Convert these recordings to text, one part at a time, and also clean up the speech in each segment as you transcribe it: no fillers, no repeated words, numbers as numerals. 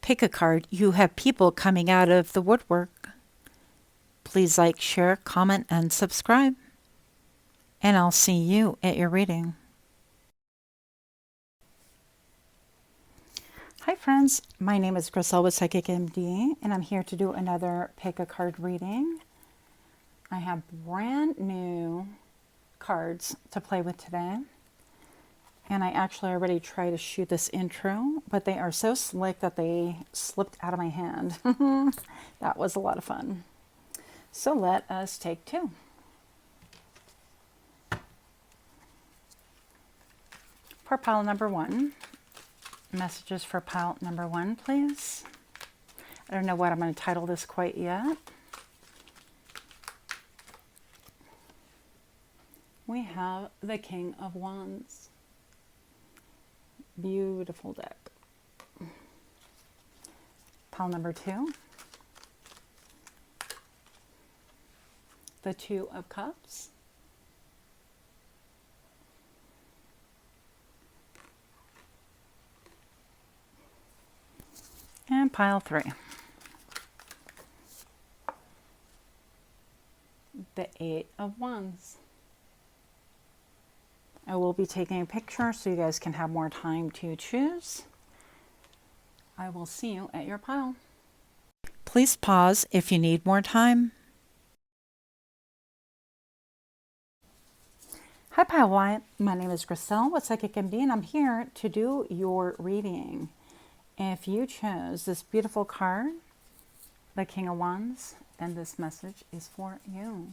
pick a card, you have people coming out of the woodwork. Please like, share, comment, and subscribe. And I'll see you at your reading. Hi friends, my name is Griselle with Psychic MD, and I'm here to do another pick a card reading. I have brand new cards to play with today. And I actually already tried to shoot this intro, but they are so slick that they slipped out of my hand. That was a lot of fun. So let us take two. For pile number one, messages for pile number one, please. I don't know what I'm going to title this quite yet. We have the King of Wands. Beautiful deck. Pile number two, the Two of Cups. And pile three, the Eight of Wands. I will be taking a picture so you guys can have more time to choose. I will see you at your pile. Please pause if you need more time. Hi Pile One, my name is Griselle with Psychic MD, and I'm here to do your reading. If you chose this beautiful card, the King of Wands, then this message is for you.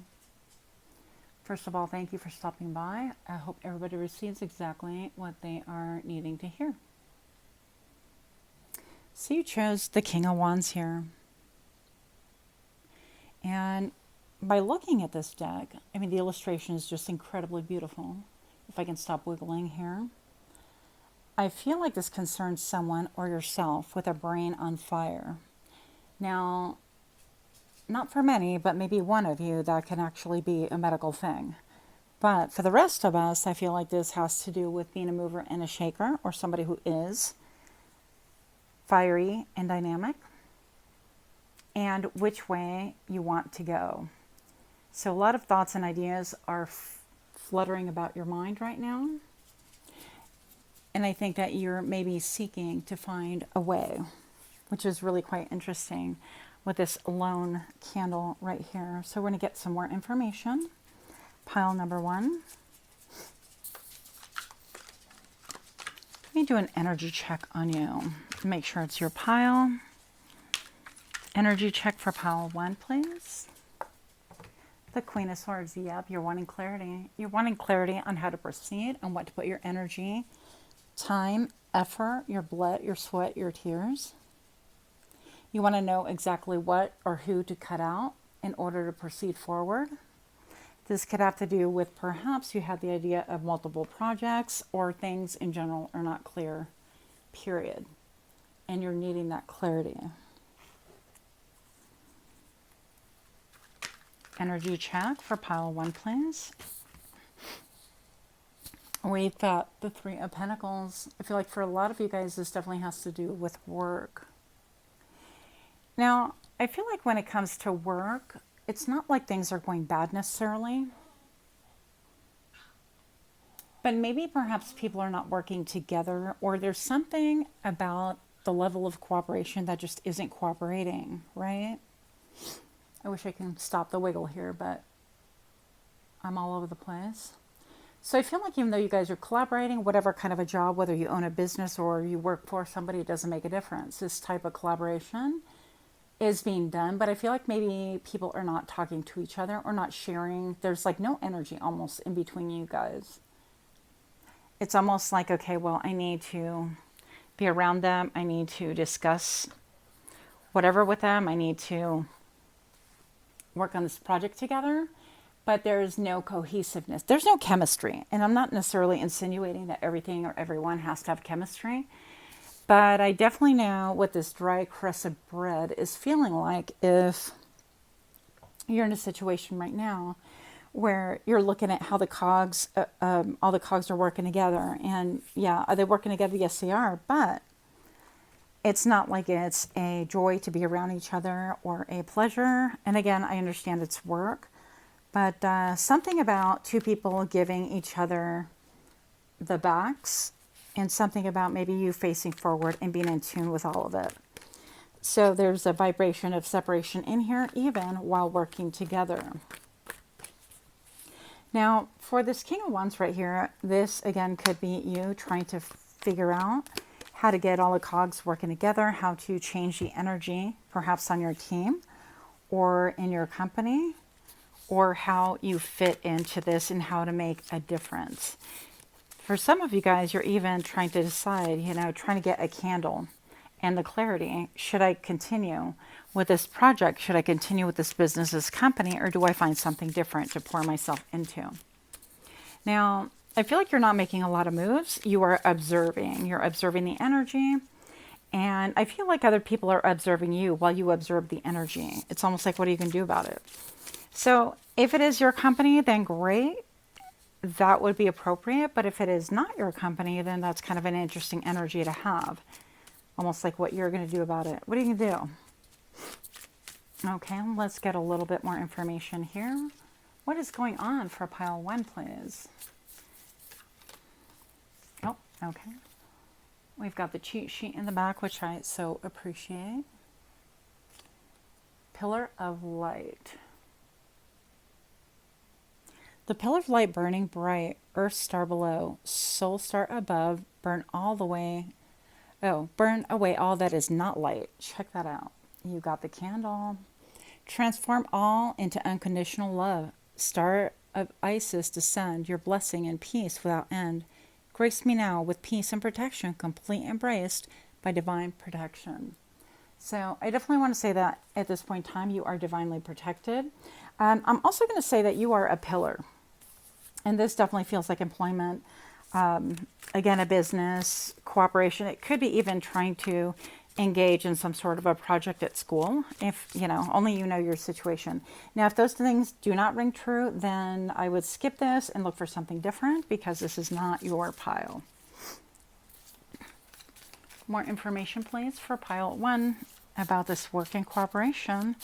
First of all, thank you for stopping by. I hope everybody receives exactly what they are needing to hear. So you chose the King of Wands here. And by looking at this deck, I mean, the illustration is just incredibly beautiful. If I can stop wiggling here. I feel like this concerns someone or yourself with a brain on fire. Now, not for many, but maybe one of you, that can actually be a medical thing. But for the rest of us, I feel like this has to do with being a mover and a shaker, or somebody who is fiery and dynamic, and which way you want to go. So a lot of thoughts and ideas are fluttering about your mind right now. And I think that you're maybe seeking to find a way, which is really quite interesting with this lone candle right here. So we're going to get some more information. Pile number one. Let me do an energy check on you. Make sure it's your pile. Energy check for pile one, please. The Queen of Swords. Yep, you're wanting clarity. You're wanting clarity on how to proceed and what to put your energy, time, effort, your blood, your sweat, your tears. You want to know exactly what or who to cut out in order to proceed forward. This could have to do with perhaps you had the idea of multiple projects, or things in general are not clear, period. And you're needing that clarity. Energy check for pile one, please. We've got the Three of Pentacles. I feel like for a lot of you guys, this definitely has to do with work. Now, I feel like when it comes to work, it's not like things are going bad necessarily. But maybe perhaps people are not working together, or there's something about the level of cooperation that just isn't cooperating, right? I wish I can stop the wiggle here, but I'm all over the place. So I feel like even though you guys are collaborating, whatever kind of a job, whether you own a business or you work for somebody, it doesn't make a difference. This type of collaboration is being done, but I feel like maybe people are not talking to each other or not sharing. There's like no energy almost in between you guys. It's almost like, okay, well, I need to be around them. I need to discuss whatever with them. I need to work on this project together, but there's no cohesiveness. There's no chemistry. And I'm not necessarily insinuating that everything or everyone has to have chemistry, but I definitely know what this dry crust of bread is feeling like if you're in a situation right now where you're looking at how the cogs, all the cogs are working together. And yeah, are they working together? Yes, they are. But it's not like it's a joy to be around each other or a pleasure. And again, I understand it's work, but something about two people giving each other the backs, and something about maybe you facing forward and being in tune with all of it. So there's a vibration of separation in here, even while working together. Now, for this King of Wands right here, this again could be you trying to figure out how to get all the cogs working together, how to change the energy, perhaps on your team or in your company, or how you fit into this and how to make a difference. For some of you guys, you're even trying to decide, trying to get a candle and the clarity. Should I continue with this project? Should I continue with this business, this company, or do I find something different to pour myself into? Now, I feel like you're not making a lot of moves. You are observing. You're observing the energy. And I feel like other people are observing you while you observe the energy. It's almost like, what are you going to do about it? So if it is your company, then great. That would be appropriate. But if it is not your company, then that's kind of an interesting energy to have. Almost like what you're going to do about it. What are you going to do? Okay, let's get a little bit more information here. What is going on for pile 1, please? Oh, okay. We've got the cheat sheet in the back, which I so appreciate. Pillar of light. The pillar of light burning bright, earth star below, soul star above, burn away all that is not light. Check that out. You got the candle. Transform all into unconditional love. Star of Isis, descend your blessing and peace without end. Grace me now with peace and protection, complete embraced by divine protection. So I definitely want to say that at this point in time, you are divinely protected. I'm also going to say that you are a pillar. And this definitely feels like employment. Again, a business, cooperation. It could be even trying to engage in some sort of a project at school, if, only you know your situation. Now, if those things do not ring true, then I would skip this and look for something different, because this is not your pile. More information, please, for pile 1 about this work in cooperation.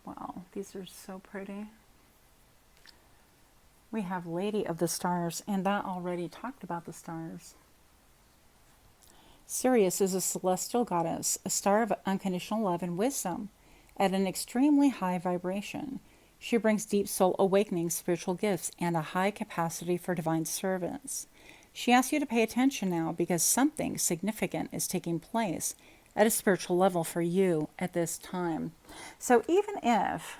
Wow, these are so pretty. We have Lady of the Stars, and that already talked about the stars. Sirius is a celestial goddess, a star of unconditional love and wisdom at an extremely high vibration. She brings deep soul awakening, spiritual gifts, and a high capacity for divine service. She asks you to pay attention now, because something significant is taking place at a spiritual level for you at this time. So even if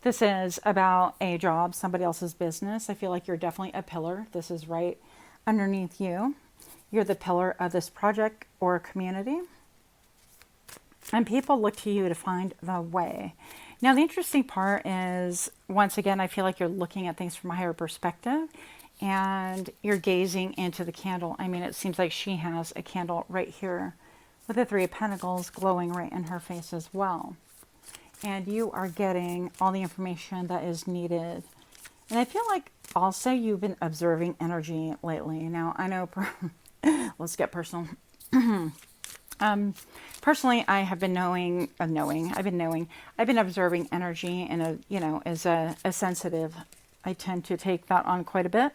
this is about a job, somebody else's business, I feel like you're definitely a pillar. This is right underneath you. You're the pillar of this project or community. And people look to you to find the way. Now, the interesting part is, once again, I feel like you're looking at things from a higher perspective, and you're gazing into the candle. I mean, it seems like she has a candle right here with the 3 of Pentacles glowing right in her face as well. And you are getting all the information that is needed. And I feel like also you've been observing energy lately. Now, I know, let's get personal. Personally, I have been I've been observing energy, and as a sensitive, I tend to take that on quite a bit.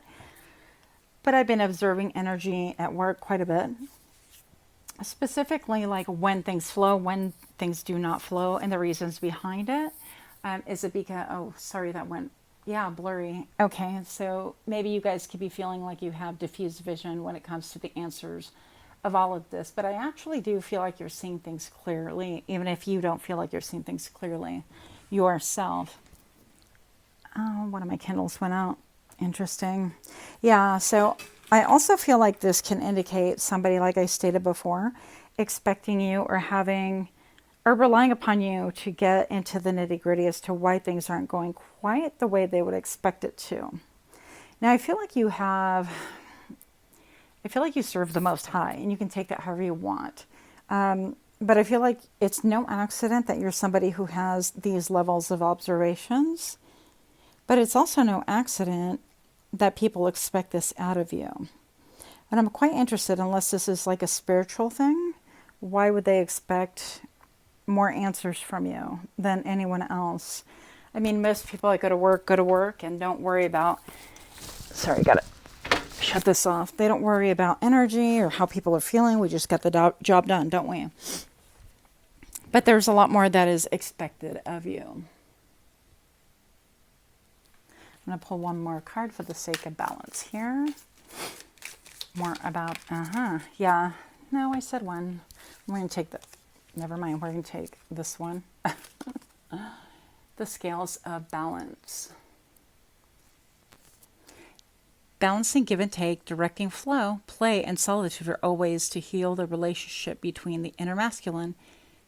But I've been observing energy at work quite a bit. Specifically, like when things flow, when things do not flow, and the reasons behind it. Is it because, oh, sorry, that went, blurry. Okay, so maybe you guys could be feeling like you have diffused vision when it comes to the answers of all of this. But I actually do feel like you're seeing things clearly, even if you don't feel like you're seeing things clearly yourself. Oh, one of my candles went out. Interesting. Yeah, so I also feel like this can indicate somebody, like I stated before, expecting you or relying upon you to get into the nitty-gritty as to why things aren't going quite the way they would expect it to. Now, I feel like you serve the Most High, and you can take that however you want. But I feel like it's no accident that you're somebody who has these levels of observations, but it's also no accident that people expect this out of you. And I'm quite interested, unless this is like a spiritual thing, why would they expect more answers from you than anyone else? I mean, most people that go to work and don't worry about, sorry, gotta shut this off. They don't worry about energy or how people are feeling. We just get the job done, don't we? But there's a lot more that is expected of you. I'm going to pull one more card for the sake of balance here. More about, yeah. No, I said one. I'm going to take never mind, we're going to take this one. The scales of balance. Balancing give and take, directing flow, play, and solitude are all ways to heal the relationship between the inner masculine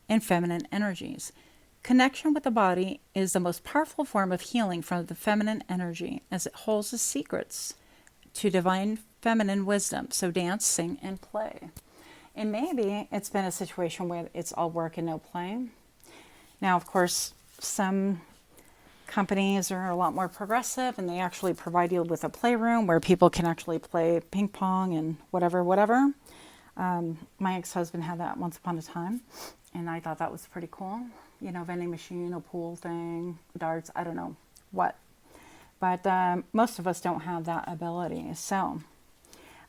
and feminine energies. Connection with the body is the most powerful form of healing from the feminine energy, as it holds the secrets to divine feminine wisdom. So dance, sing, and play. And maybe it's been a situation where it's all work and no play. Now, of course, some companies are a lot more progressive, and they actually provide you with a playroom where people can actually play ping pong and whatever. My ex-husband had that once upon a time, and I thought that was pretty cool. You know, vending machine, a pool thing, darts, I don't know what. But most of us don't have that ability. So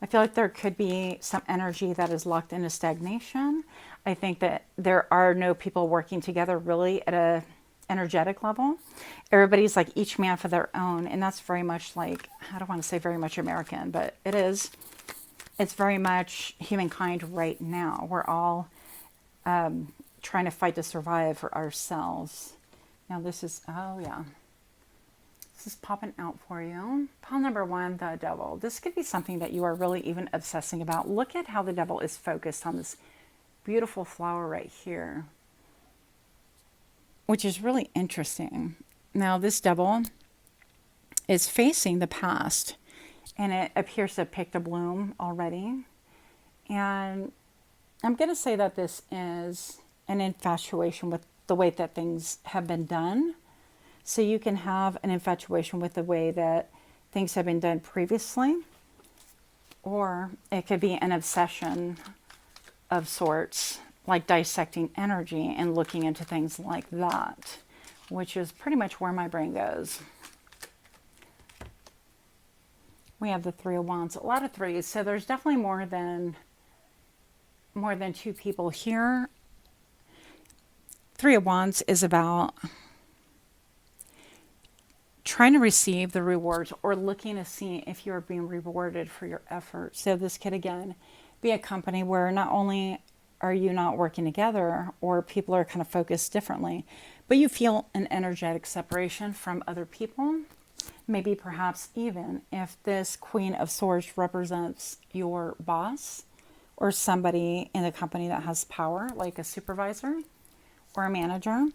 I feel like there could be some energy that is locked into stagnation. I think that there are no people working together really at a energetic level. Everybody's like each man for their own. And that's very much like, I don't want to say very much American, but it is. It's very much humankind right now. We're all trying to fight to survive for ourselves. Now this is, oh yeah. This is popping out for you. Pile number one, the devil. This could be something that you are really even obsessing about. Look at how the devil is focused on this beautiful flower right here, which is really interesting. Now this devil is facing the past, and it appears to have picked a bloom already. And I'm going to say that this is an infatuation with the way that things have been done. So you can have an infatuation with the way that things have been done previously, or it could be an obsession of sorts, like dissecting energy and looking into things like that, which is pretty much where my brain goes. We have the Three of Wands, a lot of threes, so there's definitely more than two people here. Three of Wands is about trying to receive the rewards or looking to see if you're being rewarded for your efforts. So this could, again, be a company where not only are you not working together or people are kind of focused differently, but you feel an energetic separation from other people. Maybe perhaps even if this Queen of Swords represents your boss or somebody in the company that has power, like a supervisor or a manager,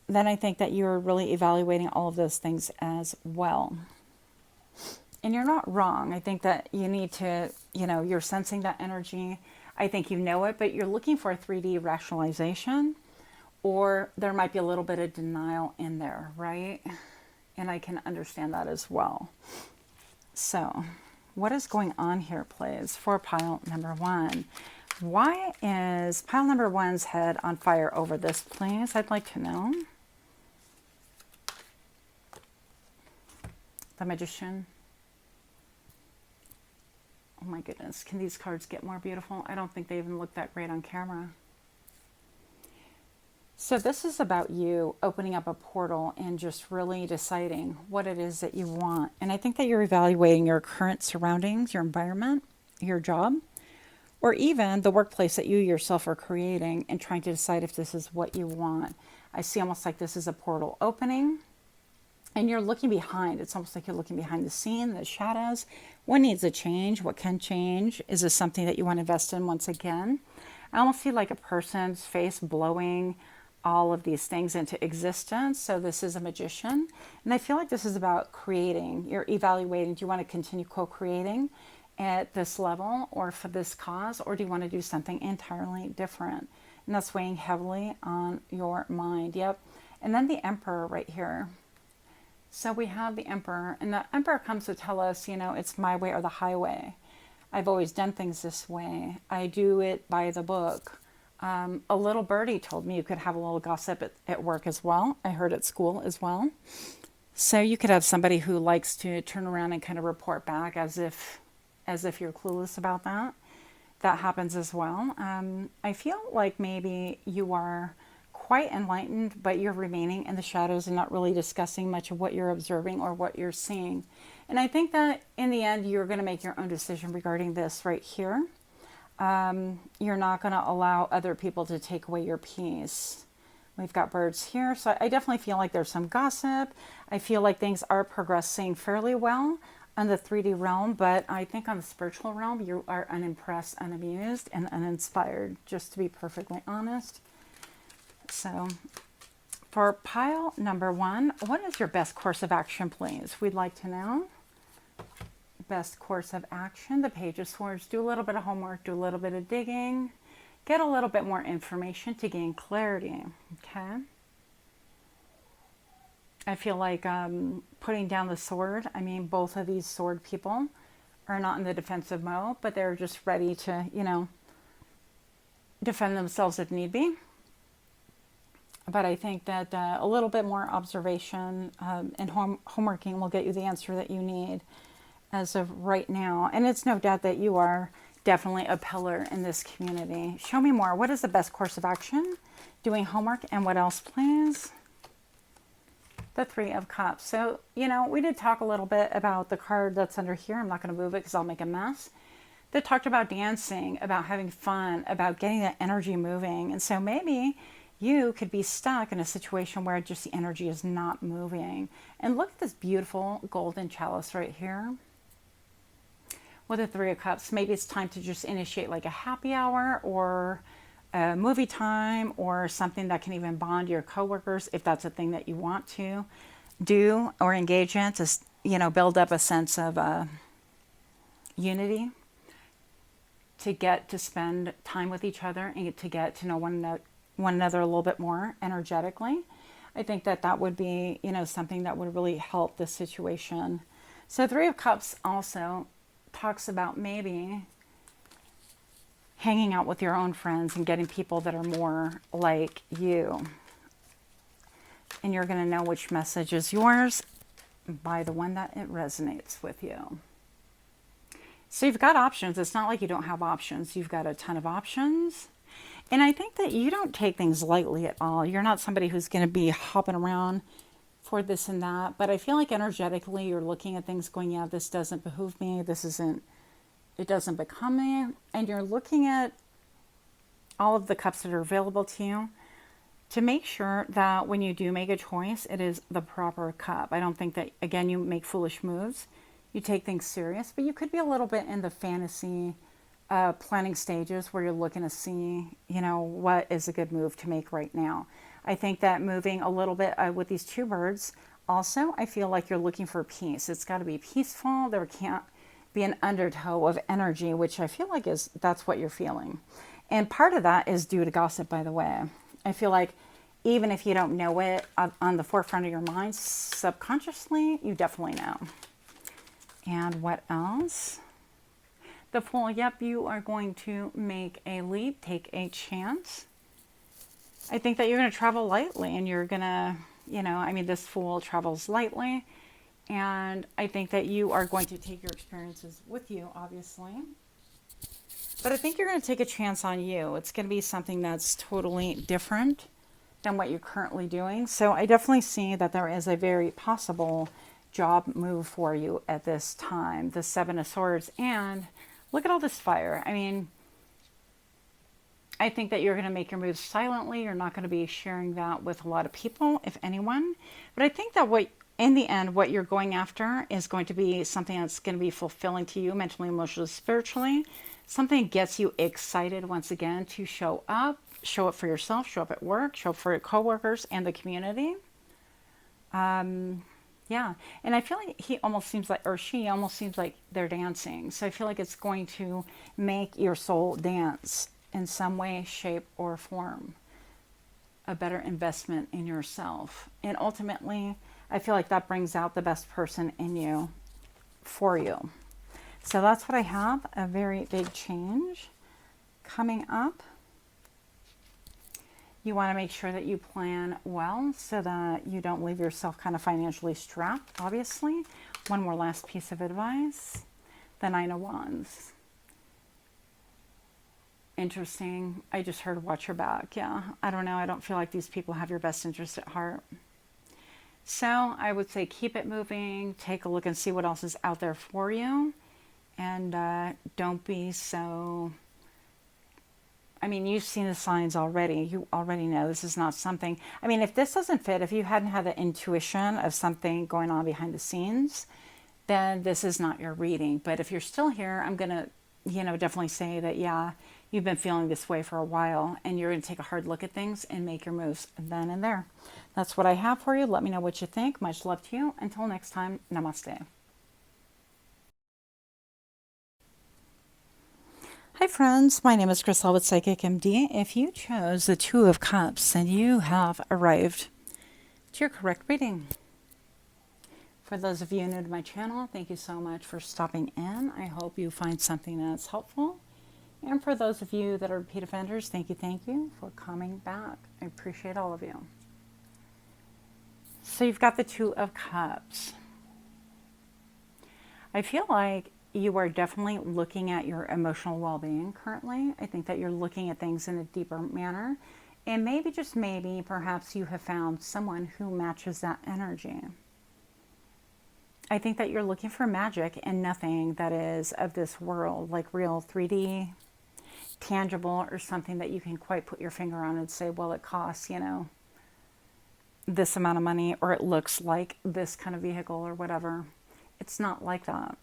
then I think that you're really evaluating all of those things as well. And you're not wrong. I think that you need to, you're sensing that energy. I think you know it, but you're looking for a 3D rationalization, or there might be a little bit of denial in there, right? And I can understand that as well. So what is going on here, please, for pile number one? Why is pile number one's head on fire over this, please? I'd like to know. The Magician. Oh my goodness, can these cards get more beautiful? I don't think they even look that great on camera. So this is about you opening up a portal and just really deciding what it is that you want. And I think that you're evaluating your current surroundings, your environment, your job, or even the workplace that you yourself are creating and trying to decide if this is what you want. I see almost like this is a portal opening. And you're looking behind. It's almost like you're looking behind the scene, the shadows. What needs to change? What can change? Is this something that you want to invest in once again? I almost see like a person's face blowing all of these things into existence. So this is a magician. And I feel like this is about creating. You're evaluating. Do you want to continue co-creating at this level or for this cause? Or do you want to do something entirely different? And that's weighing heavily on your mind. Yep. And then the Emperor right here. So we have the Emperor, and the Emperor comes to tell us, it's my way or the highway. I've always done things this way. I do it by the book. A little birdie told me you could have a little gossip at work as well. I heard at school as well. So you could have somebody who likes to turn around and kind of report back as if you're clueless about that. That happens as well. I feel like maybe you are quite enlightened, but you're remaining in the shadows and not really discussing much of what you're observing or what you're seeing. And I think that in the end, you're going to make your own decision regarding this right here. You're not going to allow other people to take away your peace. We've got birds here. So I definitely feel like there's some gossip. I feel like things are progressing fairly well on the 3D realm, but I think on the spiritual realm, you are unimpressed, unamused, and uninspired, just to be perfectly honest. So for pile number 1, what is your best course of action, please? We'd like to know. Best course of action, the Page of Swords. Do a little bit of homework, do a little bit of digging, get a little bit more information to gain clarity, okay? I feel like putting down the sword, I mean, both of these sword people are not in the defensive mode, but they're just ready to, defend themselves if need be. But I think that a little bit more observation and homeworking will get you the answer that you need as of right now. And it's no doubt that you are definitely a pillar in this community. Show me more. What is the best course of action? Doing homework, and what else, please? The 3 of Cups. So, we did talk a little bit about the card that's under here. I'm not going to move it because I'll make a mess. That talked about dancing, about having fun, about getting that energy moving. And so maybe you could be stuck in a situation where just the energy is not moving. And look at this beautiful golden chalice right here. With the 3 of Cups, maybe it's time to just initiate like a happy hour or a movie time or something that can even bond your coworkers if that's a thing that you want to do or engage in to, build up a sense of unity, to get to spend time with each other and to get to know one another a little bit more energetically. I think that would be, something that would really help this situation. So 3 of Cups also talks about maybe hanging out with your own friends and getting people that are more like you. And you're going to know which message is yours by the one that it resonates with you. So you've got options. It's not like you don't have options. You've got a ton of options. And I think that you don't take things lightly at all. You're not somebody who's going to be hopping around for this and that. But I feel like energetically you're looking at things going, yeah, this doesn't behoove me. It doesn't become me. And you're looking at all of the cups that are available to you to make sure that when you do make a choice, it is the proper cup. I don't think that, again, you make foolish moves. You take things serious, but you could be a little bit in the fantasy planning stages where you're looking to see, what is a good move to make right now. I think that moving a little bit with these 2 birds, also, I feel like you're looking for peace. It's got to be peaceful. There can't be an undertow of energy, which I feel like that's what you're feeling. And part of that is due to gossip, by the way. I feel like even if you don't know it on the forefront of your mind, subconsciously, you definitely know. And what else? The Fool. Yep, you are going to make a leap, take a chance. I think that you're going to travel lightly and you're going to, this Fool travels lightly. And I think that you are going to take your experiences with you, obviously. But I think you're going to take a chance on you. It's going to be something that's totally different than what you're currently doing. So I definitely see that there is a very possible job move for you at this time. The 7 of Swords. And look at all this fire. I think that you're going to make your moves silently. You're not going to be sharing that with a lot of people, if anyone. But I think that in the end, what you're going after is going to be something that's going to be fulfilling to you mentally, emotionally, spiritually. Something that gets you excited once again to show up for yourself, show up at work, show up for your coworkers and the community. Yeah. And I feel like he almost seems like, or she almost seems like they're dancing. So I feel like it's going to make your soul dance in some way, shape, or form. A better investment in yourself. And ultimately, I feel like that brings out the best person in you for you. So that's what I have, a very big change coming up. You want to make sure that you plan well so that you don't leave yourself kind of financially strapped, obviously. One more last piece of advice. The Nine of Wands. Interesting. I just heard watch your back. Yeah, I don't know. I don't feel like these people have your best interest at heart. So I would say keep it moving. Take a look and see what else is out there for you. And don't be so... I mean, you've seen the signs already. You already know this is not something... I mean, if this doesn't fit, if you hadn't had the intuition of something going on behind the scenes, then this is not your reading. But if you're still here, I'm going to, definitely say that, yeah, you've been feeling this way for a while, and you're going to take a hard look at things and make your moves then and there. That's what I have for you. Let me know what you think. Much love to you. Until next time, namaste. Hi friends, my name is Crystal with Psychic MD. If you chose the Two of Cups, then you have arrived to your correct reading. For those of you new to my channel, thank you so much for stopping in. I hope you find something that's helpful. And for those of you that are repeat offenders, thank you for coming back. I appreciate all of you. So you've got the Two of Cups. I feel like you are definitely looking at your emotional well-being currently. I think that you're looking at things in a deeper manner. And maybe, just maybe, perhaps you have found someone who matches that energy. I think that you're looking for magic and nothing that is of this world, like real 3D, tangible, or something that you can quite put your finger on and say, well, it costs, this amount of money, or it looks like this kind of vehicle or whatever. It's not like that.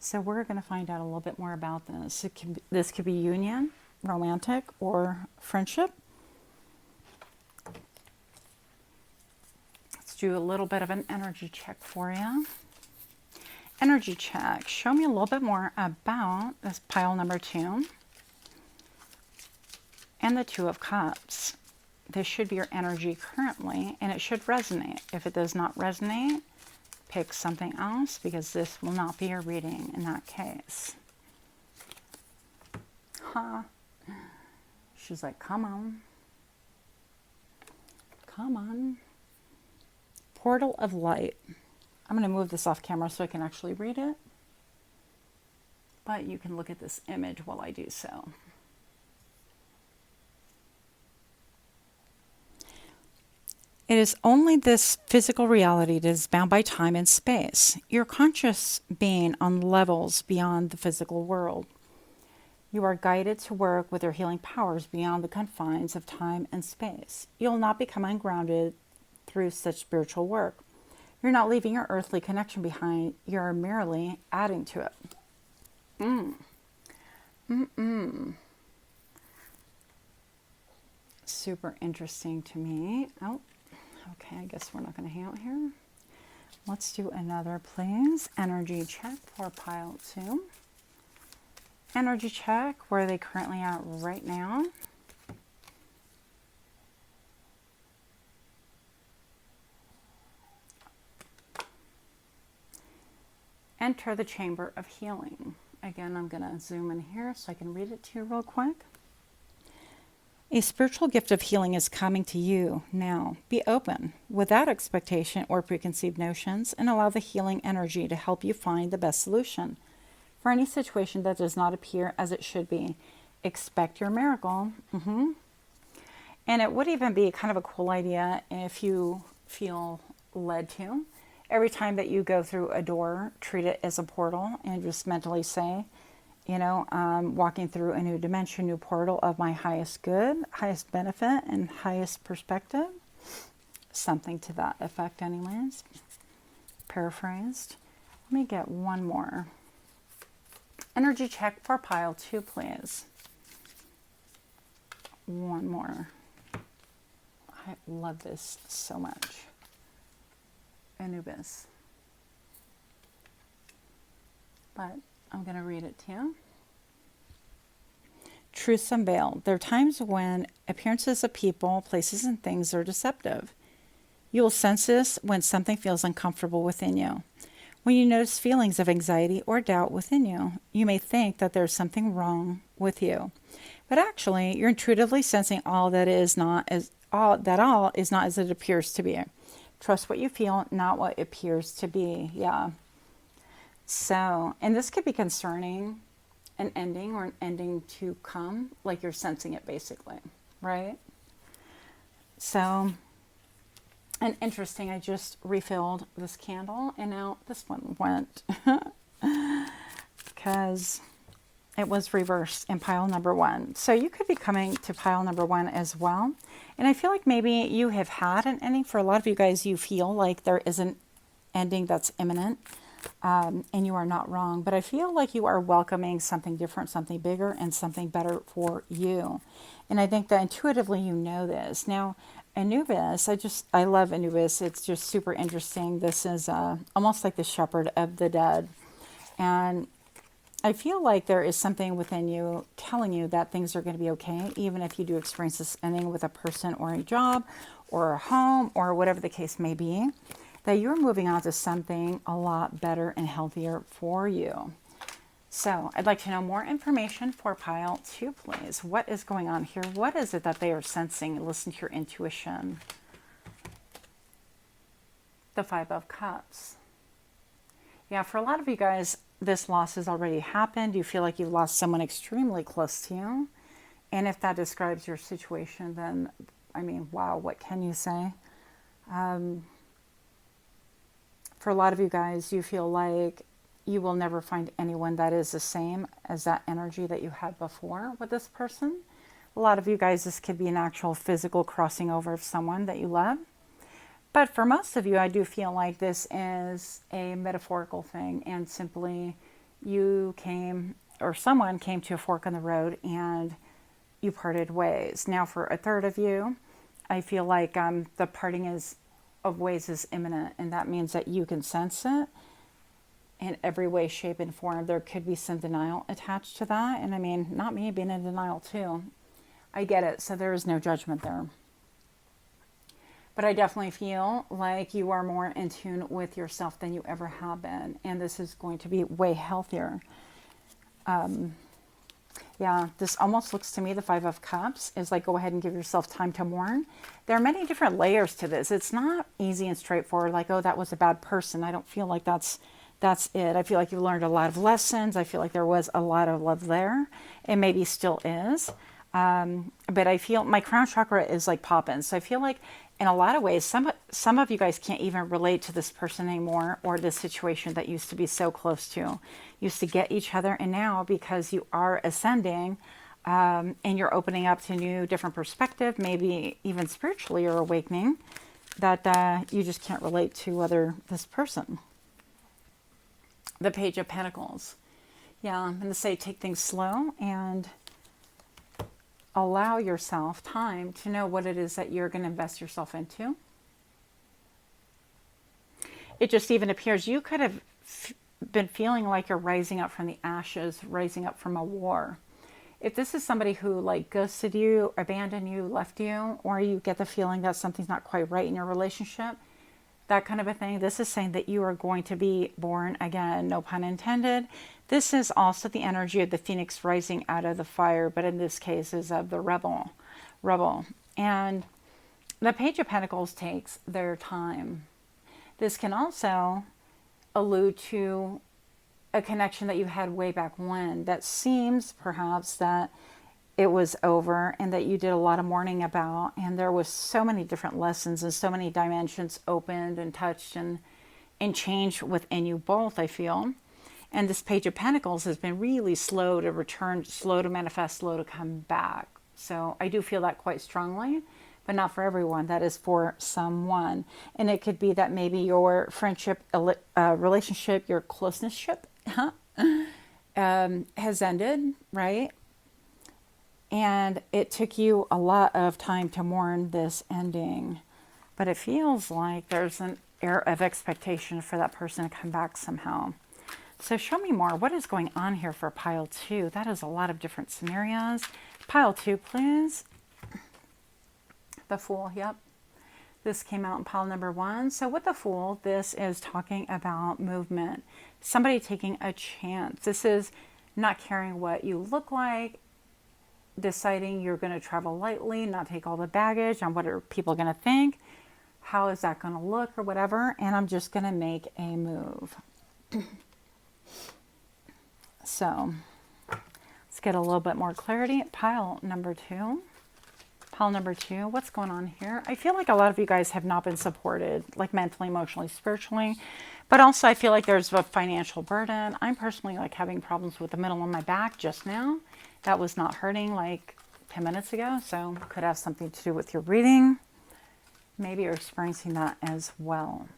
So we're going to find out a little bit more about this. This could be union, romantic, or friendship. Let's do a little bit of an energy check for you. Energy check. Show me a little bit more about this pile number 2 and the Two of Cups. This should be your energy currently, and it should resonate. If it does not resonate, pick something else, because this will not be your reading in that case. She's like, come on. Come on. Portal of Light. I'm going to move this off camera so I can actually read it. But you can look at this image while I do so. It is only this physical reality that is bound by time and space. Your conscious being on levels beyond the physical world. You are guided to work with your healing powers beyond the confines of time and space. You'll not become ungrounded through such spiritual work. You're not leaving your earthly connection behind. You're merely adding to it. Super interesting to me. Oh. Okay, I guess we're not going to hang out here. Let's do another, please. Energy check for pile 2. Energy check, where are they currently at right now? Enter the chamber of healing. Again, I'm going to zoom in here so I can read it to you real quick. A spiritual gift of healing is coming to you now. Be open, without expectation or preconceived notions, and allow the healing energy to help you find the best solution for any situation that does not appear as it should be. Expect your miracle. And it would even be kind of a cool idea if you feel led to. Every time that you go through a door, treat it as a portal and just mentally say, walking through a new dimension, new portal of my highest good, highest benefit, and highest perspective. Something to that effect anyways. Paraphrased. Let me get one more. Energy check for pile 2, please. One more. I love this so much. Anubis. But I'm going to read it to you. Truths unveiled. There are times when appearances of people, places, and things are deceptive. You will sense this when something feels uncomfortable within you. When you notice feelings of anxiety or doubt within you, you may think that there's something wrong with you. But actually, you're intuitively sensing all is not as it appears to be. Trust what you feel, not what appears to be. Yeah. So, and this could be concerning an ending or an ending to come, like you're sensing it basically, right? So, and interesting, I just refilled this candle and now this one went because it was reversed in pile number 1. So you could be coming to pile number 1 as well. And I feel like maybe you have had an ending. For a lot of you guys, you feel like there is an ending that's imminent. And you are not wrong. But I feel like you are welcoming something different, something bigger, and something better for you. And I think that intuitively you know this. Now, Anubis, I love Anubis. It's just super interesting. This is almost like the shepherd of the dead. And I feel like there is something within you telling you that things are going to be okay, even if you do experience this ending with a person or a job or a home or whatever the case may be, that you're moving on to something a lot better and healthier for you. So I'd like to know more information for pile 2, please. What is going on here? What is it that they are sensing? Listen to your intuition. The 5 of Cups. Yeah, for a lot of you guys, this loss has already happened. You feel like you've lost someone extremely close to you. And if that describes your situation, then, I mean, wow, what can you say? For a lot of you guys, you feel like you will never find anyone that is the same as that energy that you had before with this person. A lot of you guys, this could be an actual physical crossing over of someone that you love. But for most of you, I do feel like this is a metaphorical thing, and simply you came, or someone came to a fork in the road and you parted ways. Now for a third of you, I feel like the parting of ways is imminent, and that means that you can sense it in every way, shape, and form. There could be some denial attached to that, and I mean, not me being in denial too. I get it, so there is no judgment there. But I definitely feel like you are more in tune with yourself than you ever have been. And this is going to be way healthier. Yeah, this almost looks to me, the 5 of Cups, is like, go ahead and give yourself time to mourn. There are many different layers to this. It's not easy and straightforward, like, oh, that was a bad person. I don't feel like that's it. I feel like you learned a lot of lessons. I feel like there was a lot of love there, and maybe still is. But I feel my crown chakra is like popping. So I feel like in a lot of ways, some of you guys can't even relate to this person anymore, or this situation that used to be so close to, used to get each other. And now, because you are ascending, and you're opening up to new, different perspective, maybe even spiritually or awakening, that you just can't relate to this person. The Page of Pentacles. Yeah, I'm going to say take things slow and allow yourself time to know what it is that you're going to invest yourself into. It just even appears you could have been feeling like you're rising up from the ashes, rising up from a war. If this is somebody who like ghosted you, abandoned you, left you, or you get the feeling that something's not quite right in your relationship, that kind of a thing, this is saying that you are going to be born again, no pun intended. This is also the energy of the phoenix rising out of the fire, but in this case is of the rebel. And the Page of Pentacles takes their time. This can also allude to a connection that you had way back when that seems perhaps that it was over and that you did a lot of mourning about, and there was so many different lessons and so many dimensions opened and touched and changed within you both, I feel. And this Page of Pentacles has been really slow to return, slow to manifest, slow to come back. So I do feel that quite strongly, but not for everyone. That is for someone. And it could be that maybe your friendship, relationship, your closeness-ship has ended, right? And it took you a lot of time to mourn this ending. But it feels like there's an air of expectation for that person to come back somehow. So show me more. What is going on here for pile 2? That is a lot of different scenarios. Pile 2, please. The Fool, yep. This came out in pile number 1. So with the Fool, this is talking about movement. Somebody taking a chance. This is not caring what you look like, deciding you're going to travel lightly, not take all the baggage on what are people going to think, how is that going to look or whatever, and I'm just going to make a move. So let's get a little bit more clarity. Pile number 2. Pile number 2, what's going on here? I feel like a lot of you guys have not been supported, like mentally, emotionally, spiritually, but also I feel like there's a financial burden. I'm personally like having problems with the middle of my back just now. That was not hurting like 10 minutes ago, so could have something to do with your reading. Maybe you're experiencing that as well.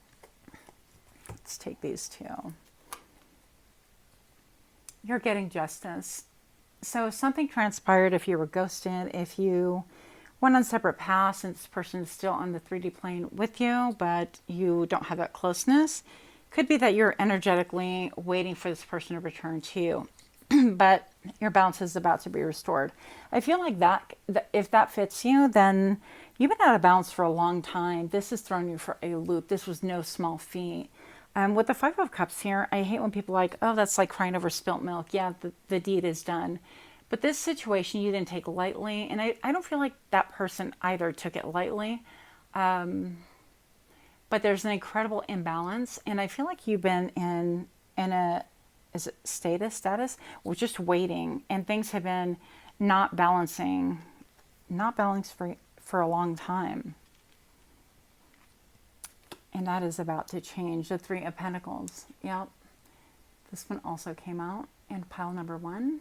Let's take these two. You're getting justice. So something transpired if you were ghosted, if you went on separate paths and this person is still on the 3D plane with you, but you don't have that closeness. Could be that you're energetically waiting for this person to return to you, but your balance is about to be restored. I feel like that if that fits you, then you've been out of balance for a long time. This has thrown you for a loop. This was no small feat. With the 5 of Cups here, I hate when people are like, oh, that's like crying over spilt milk. Yeah, the deed is done. But this situation you didn't take lightly, and I don't feel like that person either took it lightly. But there's an incredible imbalance, and I feel like you've been in a, is it status? We're just waiting, and things have been not balanced for a long time. And that is about to change. The 3 of Pentacles. Yep. This one also came out in pile number 1.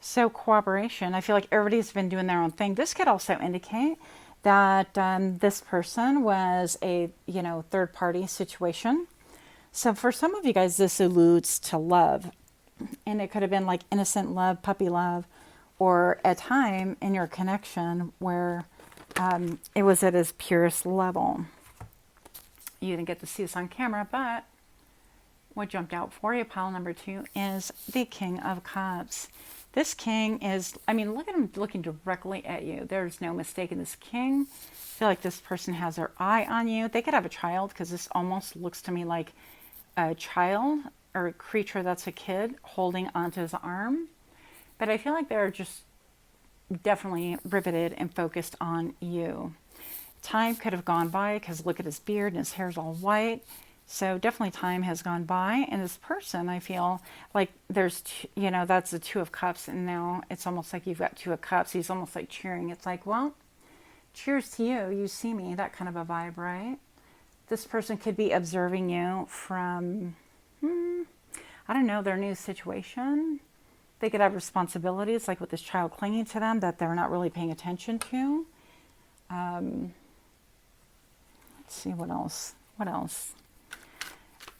So cooperation. I feel like everybody's been doing their own thing. This could also indicate that this person was a, third party situation. So for some of you guys, this alludes to love. And it could have been like innocent love, puppy love, or a time in your connection where it was at its purest level. You didn't get to see this on camera, but what jumped out for you, pile number 2, is the King of Cups. This king is, look at him looking directly at you. There's no mistaking this king. I feel like this person has their eye on you. They could have a child, because this almost looks to me like a child or a creature that's a kid holding onto his arm. But I feel like they're just definitely riveted and focused on you. Time could have gone by, because look at his beard and his hair's all white. So definitely time has gone by, and this person, I feel like there's, that's the 2 of Cups, and now it's almost like you've got 2 of Cups. He's almost like cheering. It's like, well, cheers to you. You see me, that kind of a vibe, right? This person could be observing you from, I don't know, their new situation. They could have responsibilities, like with this child clinging to them, that they're not really paying attention to. Let's see, what else?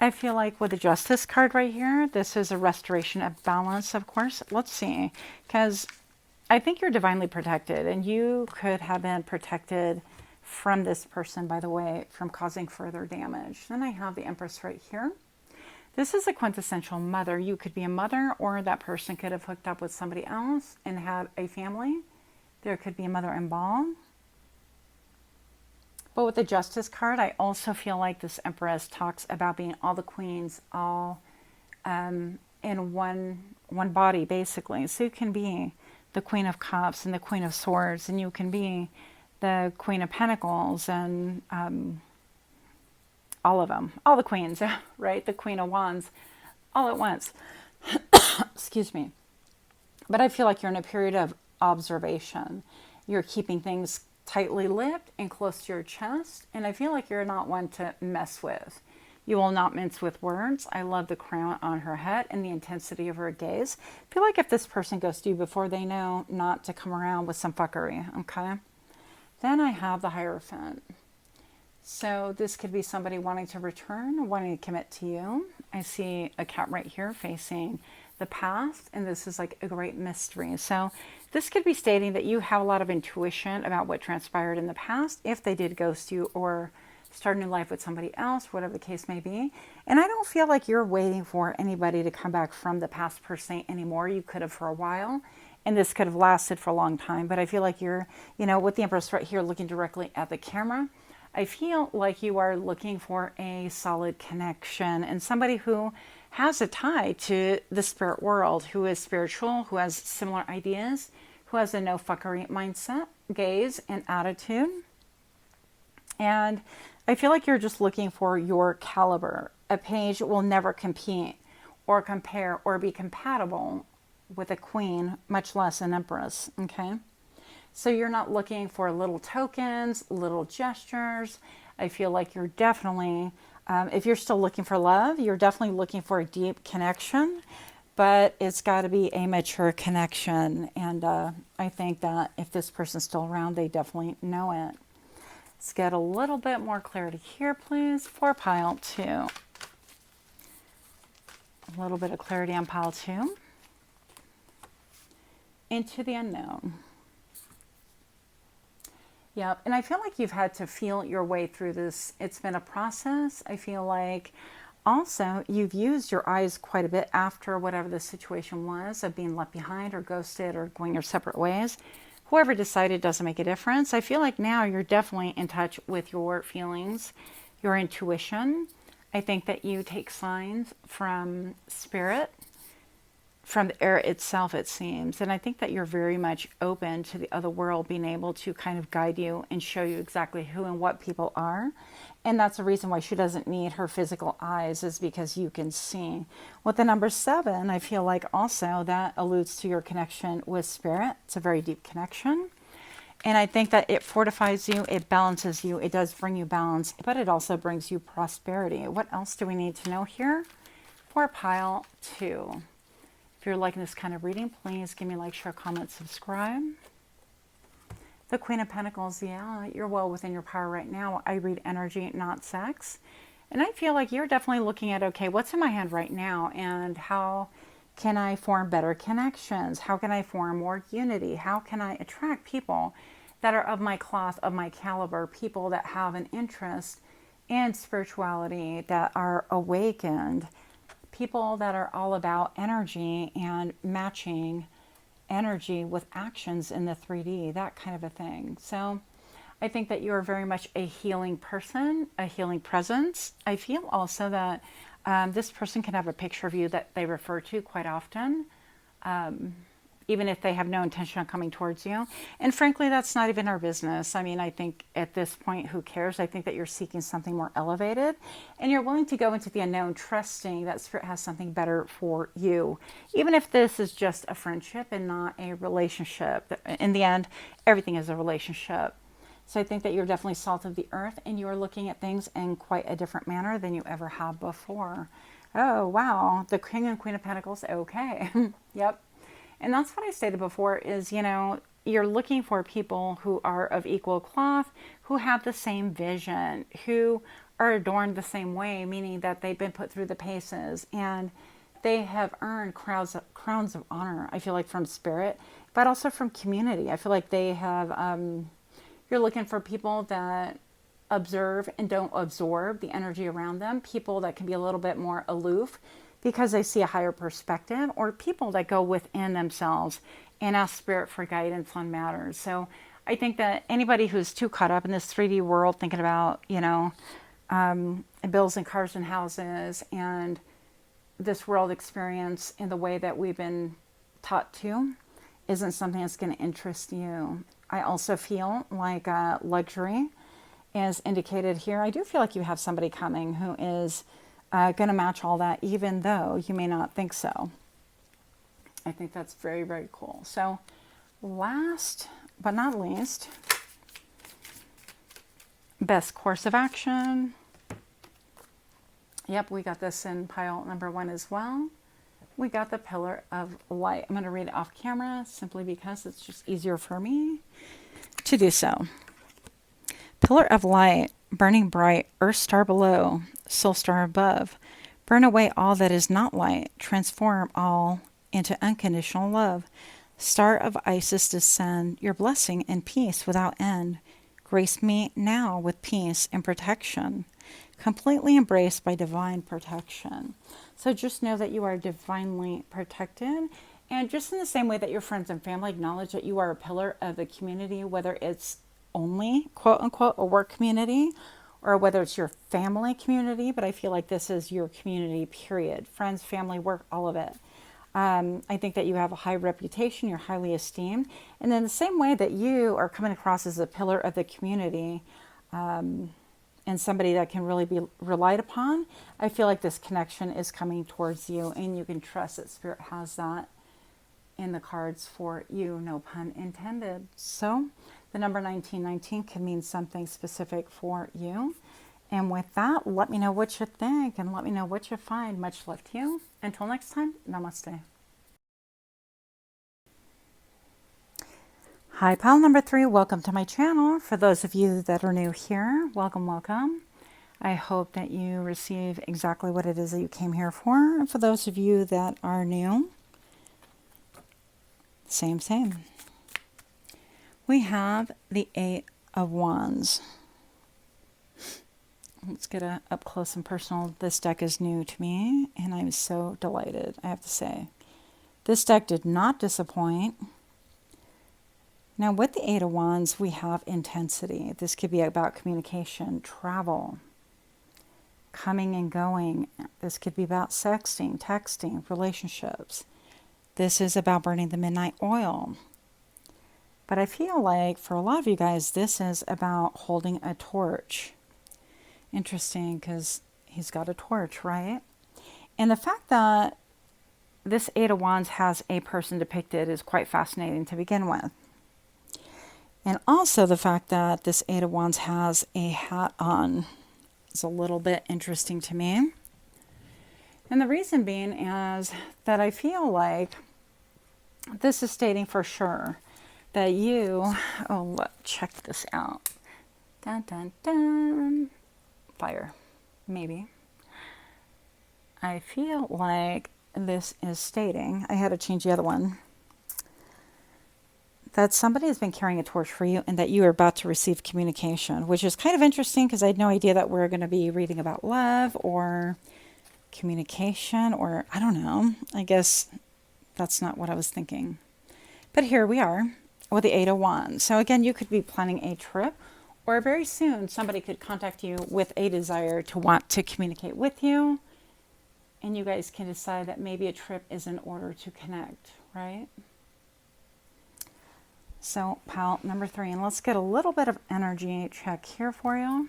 I feel like with the Justice card right here, this is a restoration of balance, of course. Let's see, because I think you're divinely protected, and you could have been protected from this person, by the way, from causing further damage. Then I have the Empress right here. This is a quintessential mother. You could be a mother, or that person could have hooked up with somebody else and had a family. There could be a mother involved. But with the Justice card, I also feel like this Empress talks about being all the queens, all in one body, basically. So you can be the Queen of Cups and the Queen of Swords, and you can be the Queen of Pentacles, and all of them, all the queens, right? The Queen of Wands, all at once. Excuse me. But I feel like you're in a period of observation. You're keeping things tightly lipped and close to your chest, and I feel like you're not one to mess with. You will not mince with words. I love the crown on her head and the intensity of her gaze. I feel like if this person goes to you before they know not to come around with some fuckery, okay? Then I have the Hierophant. So this could be somebody wanting to return, wanting to commit to you. I see a cat right here facing the past, and this is like a great mystery. So this could be stating that you have a lot of intuition about what transpired in the past, if they did ghost you or start a new life with somebody else, whatever the case may be. And I don't feel like you're waiting for anybody to come back from the past per se anymore. You could have for a while, and this could have lasted for a long time. But I feel like you're, with the Empress right here looking directly at the camera, I feel like you are looking for a solid connection and somebody who has a tie to the spirit world, who is spiritual, who has similar ideas, who has a no fuckery mindset, gaze, and attitude. And I feel like you're just looking for your caliber. A page will never compete or compare or be compatible with a queen, much less an empress, okay? So you're not looking for little tokens, little gestures. I feel like you're definitely, if you're still looking for love, you're definitely looking for a deep connection, but it's got to be a mature connection. And I think that if this person's still around, they definitely know it. Let's get a little bit more clarity here, please, for pile 2. A little bit of clarity on pile 2. Into the unknown. Yep, and I feel like you've had to feel your way through this. It's been a process. I feel like also you've used your eyes quite a bit after whatever the situation was of being left behind or ghosted or going your separate ways. Whoever decided doesn't make a difference. I feel like now you're definitely in touch with your feelings, your intuition. I think that you take signs from spirit, from the air itself, it seems. And I think that you're very much open to the other world being able to kind of guide you and show you exactly who and what people are. And that's the reason why she doesn't need her physical eyes, is because you can see. With the number 7, I feel like also that alludes to your connection with spirit. It's a very deep connection. And I think that it fortifies you, it balances you, it does bring you balance, but it also brings you prosperity. What else do we need to know here for pile 2? If you're liking this kind of reading, please give me a like, share, comment, subscribe. The Queen of Pentacles, yeah, you're well within your power right now. I read energy, not sex. And I feel like you're definitely looking at, okay, what's in my hand right now? And how can I form better connections? How can I form more unity? How can I attract people that are of my cloth, of my caliber, people that have an interest in spirituality, that are awakened, people that are all about energy and matching energy with actions in the 3D, that kind of a thing. So I think that you're very much a healing person, a healing presence. I feel also that this person can have a picture of you that they refer to quite often, even if they have no intention of coming towards you. And frankly, that's not even our business. I mean, I think at this point, who cares? I think that you're seeking something more elevated and you're willing to go into the unknown, trusting that spirit has something better for you. Even if this is just a friendship and not a relationship. In the end, everything is a relationship. So I think that you're definitely salt of the earth and you are looking at things in quite a different manner than you ever have before. Oh, wow. The King and Queen of Pentacles. Okay. Yep. And that's what I stated before is, you're looking for people who are of equal cloth, who have the same vision, who are adorned the same way, meaning that they've been put through the paces and they have earned crowns of honor, I feel like, from spirit, but also from community. I feel like they have, you're looking for people that observe and don't absorb the energy around them, people that can be a little bit more aloof, because they see a higher perspective, or people that go within themselves and ask spirit for guidance on matters. So I think that anybody who's too caught up in this 3D world, thinking about, bills and cars and houses and this world experience in the way that we've been taught to, isn't something that's going to interest you. I also feel like luxury is indicated here. I do feel like you have somebody coming who is going to match all that, even though you may not think so. I think that's very, very cool. So last but not least, best course of action. Yep, we got this in pile number 1 as well. We got the Pillar of Light. I'm going to read it off camera simply because it's just easier for me to do so. Pillar of Light, burning bright, earth star below, soul star above. Burn away all that is not light. Transform all into unconditional love. Star of Isis, descend your blessing and peace without end. Grace me now with peace and protection, completely embraced by divine protection. So just know that you are divinely protected. And just in the same way that your friends and family acknowledge that you are a pillar of the community, whether it's only, quote unquote, a work community, or whether it's your family community, but I feel like this is your community, period. Friends, family, work, all of it. I think that you have a high reputation, you're highly esteemed. And in the same way that you are coming across as a pillar of the community, and somebody that can really be relied upon, I feel like this connection is coming towards you, and you can trust that Spirit has that in the cards for you, no pun intended. So the number 1919 can mean something specific for you. And with that, let me know what you think and let me know what you find. Much love to you. Until next time, namaste. Hi, pile number 3. Welcome to my channel. For those of you that are new here, welcome, welcome. I hope that you receive exactly what it is that you came here for. And for those of you that are new, same. We have the 8 of Wands. Let's get up close and personal. This deck is new to me, and I'm so delighted, I have to say. This deck did not disappoint. Now, with the 8 of Wands, we have intensity. This could be about communication, travel, coming and going. This could be about sexting, texting, relationships. This is about burning the midnight oil. But I feel like for a lot of you guys, this is about holding a torch. Interesting, because he's got a torch, right? And the fact that this 8 of Wands has a person depicted is quite fascinating to begin with. And also the fact that this 8 of Wands has a hat on is a little bit interesting to me. And the reason being is that I feel like this is stating for sure that you, check this out. Dun, dun, dun. Fire, maybe. I feel like this is stating, I had to change the other one, that somebody has been carrying a torch for you and that you are about to receive communication, which is kind of interesting because I had no idea that we're going to be reading about love or communication, or I don't know. I guess that's not what I was thinking. But here we are with the 8 of Wands. So again, you could be planning a trip, or very soon somebody could contact you with a desire to want to communicate with you. And you guys can decide that maybe a trip is in order to connect, right? So pile number 3, and let's get a little bit of energy check here for you.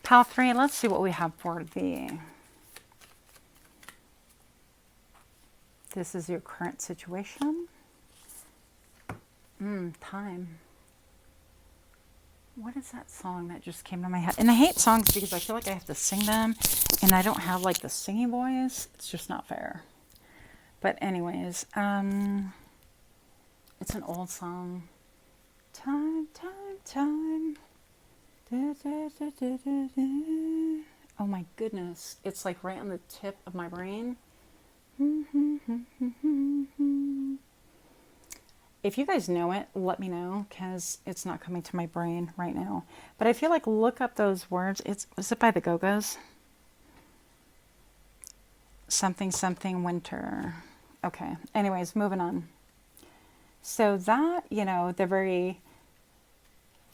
Pile 3, let's see what we have for the... This is your current situation. Time. What is that song that just came to my head? And I hate songs because I feel like I have to sing them, and I don't have like the singing voice. It's just not fair. But anyways, it's an old song. Time, time, time. Da, da, da, da, da, da. Oh my goodness. It's like right on the tip of my brain. If you guys know it, let me know, because it's not coming to my brain right now. But I feel like look up those words. Was it by the Go-Go's? Something, something, winter. Okay. Anyways, moving on. So that, the very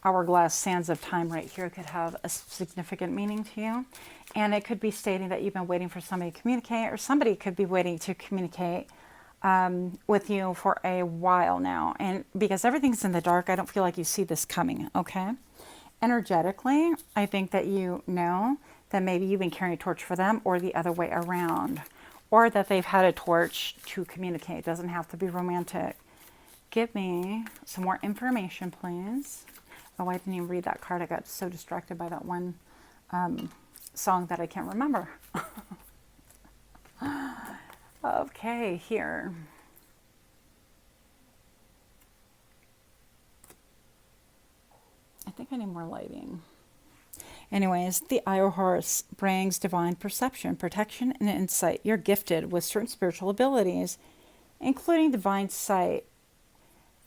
hourglass sands of time right here could have a significant meaning to you. And it could be stating that you've been waiting for somebody to communicate, or somebody could be waiting to communicate with you for a while now. And because everything's in the dark, I don't feel like you see this coming, okay? Energetically, I think that you know that maybe you've been carrying a torch for them, or the other way around. Or that they've had a torch to communicate. It doesn't have to be romantic. Give me some more information, please. Oh, I didn't even read that card. I got so distracted by that one song that I can't remember. Okay, here. I think I need more lighting. Anyways, the Eye of Horse brings divine perception, protection, and insight. You're gifted with certain spiritual abilities, including divine sight,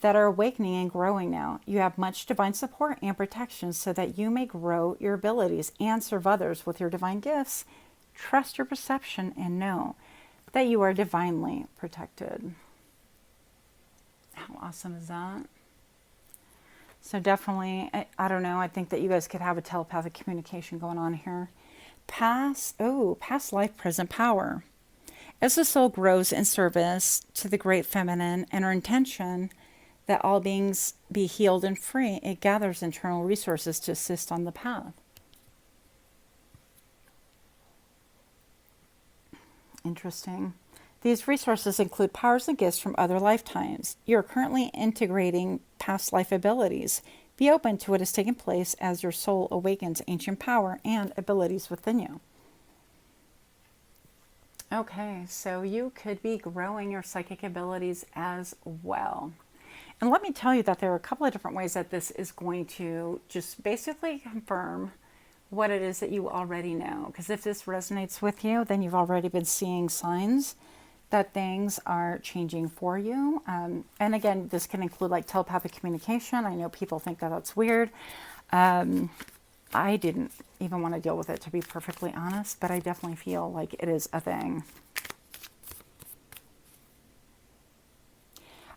that are awakening and growing now. You have much divine support and protection so that you may grow your abilities and serve others with your divine gifts. Trust your perception and know that you are divinely protected. How awesome is that? So definitely, I don't know, I think that you guys could have a telepathic communication going on here. Past life, present power. As the soul grows in service to the great feminine and her intention that all beings be healed and free, it gathers internal resources to assist on the path. Interesting. These resources include powers and gifts from other lifetimes. You are currently integrating past life abilities. Be open to what has taken place as your soul awakens ancient power and abilities within you. Okay, so you could be growing your psychic abilities as well. And let me tell you that there are a couple of different ways that this is going to just basically confirm what it is that you already know. Because if this resonates with you, then you've already been seeing signs that things are changing for you. And again, this can include like telepathic communication. I know people think that that's weird. I didn't even want to deal with it, to be perfectly honest, but I definitely feel like it is a thing.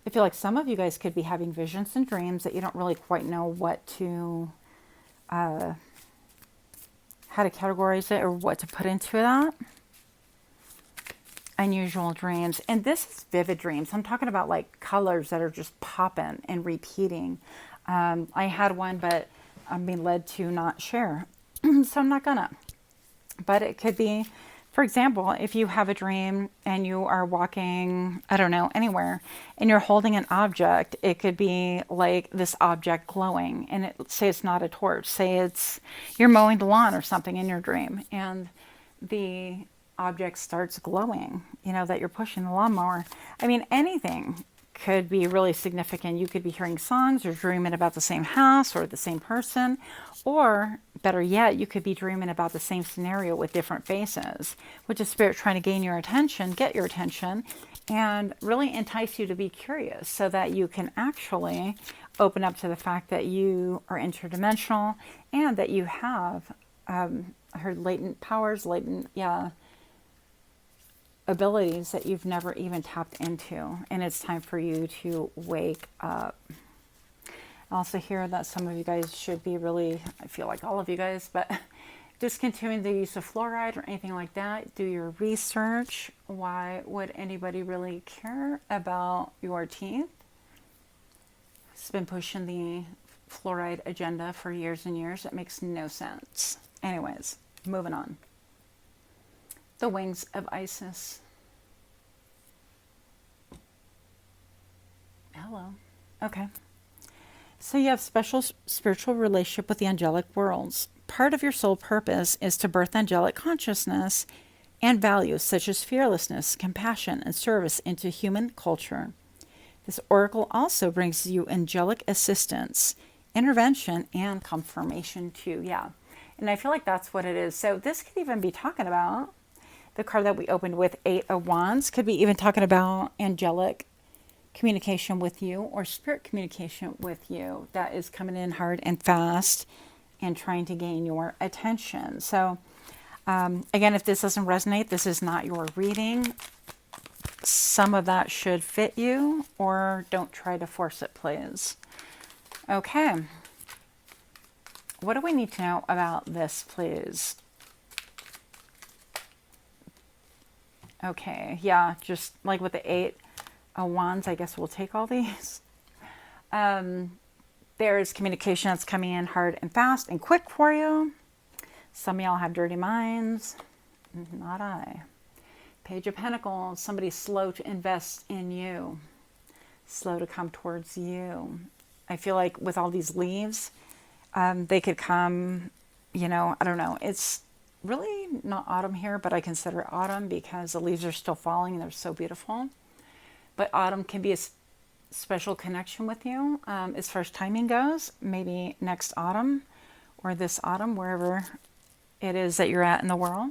I feel like some of you guys could be having visions and dreams that you don't really quite know what to, how to categorize it or what to put into that. Unusual dreams. And this is vivid dreams. I'm talking about like colors that are just popping and repeating. I had one, but I'm being led to not share. So I'm not gonna. But it could be, for example, if you have a dream and you are walking, I don't know, anywhere, and you're holding an object, it could be like this object glowing. And say it's not a torch. Say it's, you're mowing the lawn or something in your dream. And the object starts glowing, you know, that you're pushing the lawnmower. I mean, anything could be really significant. You could be hearing songs or dreaming about the same house or the same person, or better yet, you could be dreaming about the same scenario with different faces, which is spirit trying to gain your attention, get your attention, and really entice you to be curious so that you can actually open up to the fact that you are interdimensional and that you have, I heard latent powers, abilities that you've never even tapped into, and it's time for you to wake up. I also hear that some of you guys should be really, I feel like all of you guys, but discontinuing the use of fluoride or anything like that. Do your research. Why would anybody really care about your teeth? It's been pushing the fluoride agenda for years and years. It makes no sense. Anyways, moving on. The wings of Isis. Hello. Okay. So you have special spiritual relationship with the angelic worlds. Part of your soul purpose is to birth angelic consciousness and values such as fearlessness, compassion, and service into human culture. This oracle also brings you angelic assistance, intervention, and confirmation too. Yeah. And I feel like that's what it is. So this could even be talking about the card that we opened with, 8 of Wands, could be even talking about angelic communication with you or spirit communication with you that is coming in hard and fast and trying to gain your attention. So again, if this doesn't resonate, this is not your reading. Some of that should fit you, or don't try to force it, please. Okay. What do we need to know about this, please? Okay, yeah, just like with the 8 of Wands, I guess we'll take all these. There is communication that's coming in hard and fast and quick for you. Some of y'all have dirty minds. Not I. Page of Pentacles, somebody slow to invest in you. Slow to come towards you. I feel like with all these leaves, they could come, you know, I don't know. It's really not autumn here, but I consider it autumn because the leaves are still falling and they're so beautiful. But autumn can be a special connection with you as far as timing goes. Maybe next autumn or this autumn, wherever it is that you're at in the world.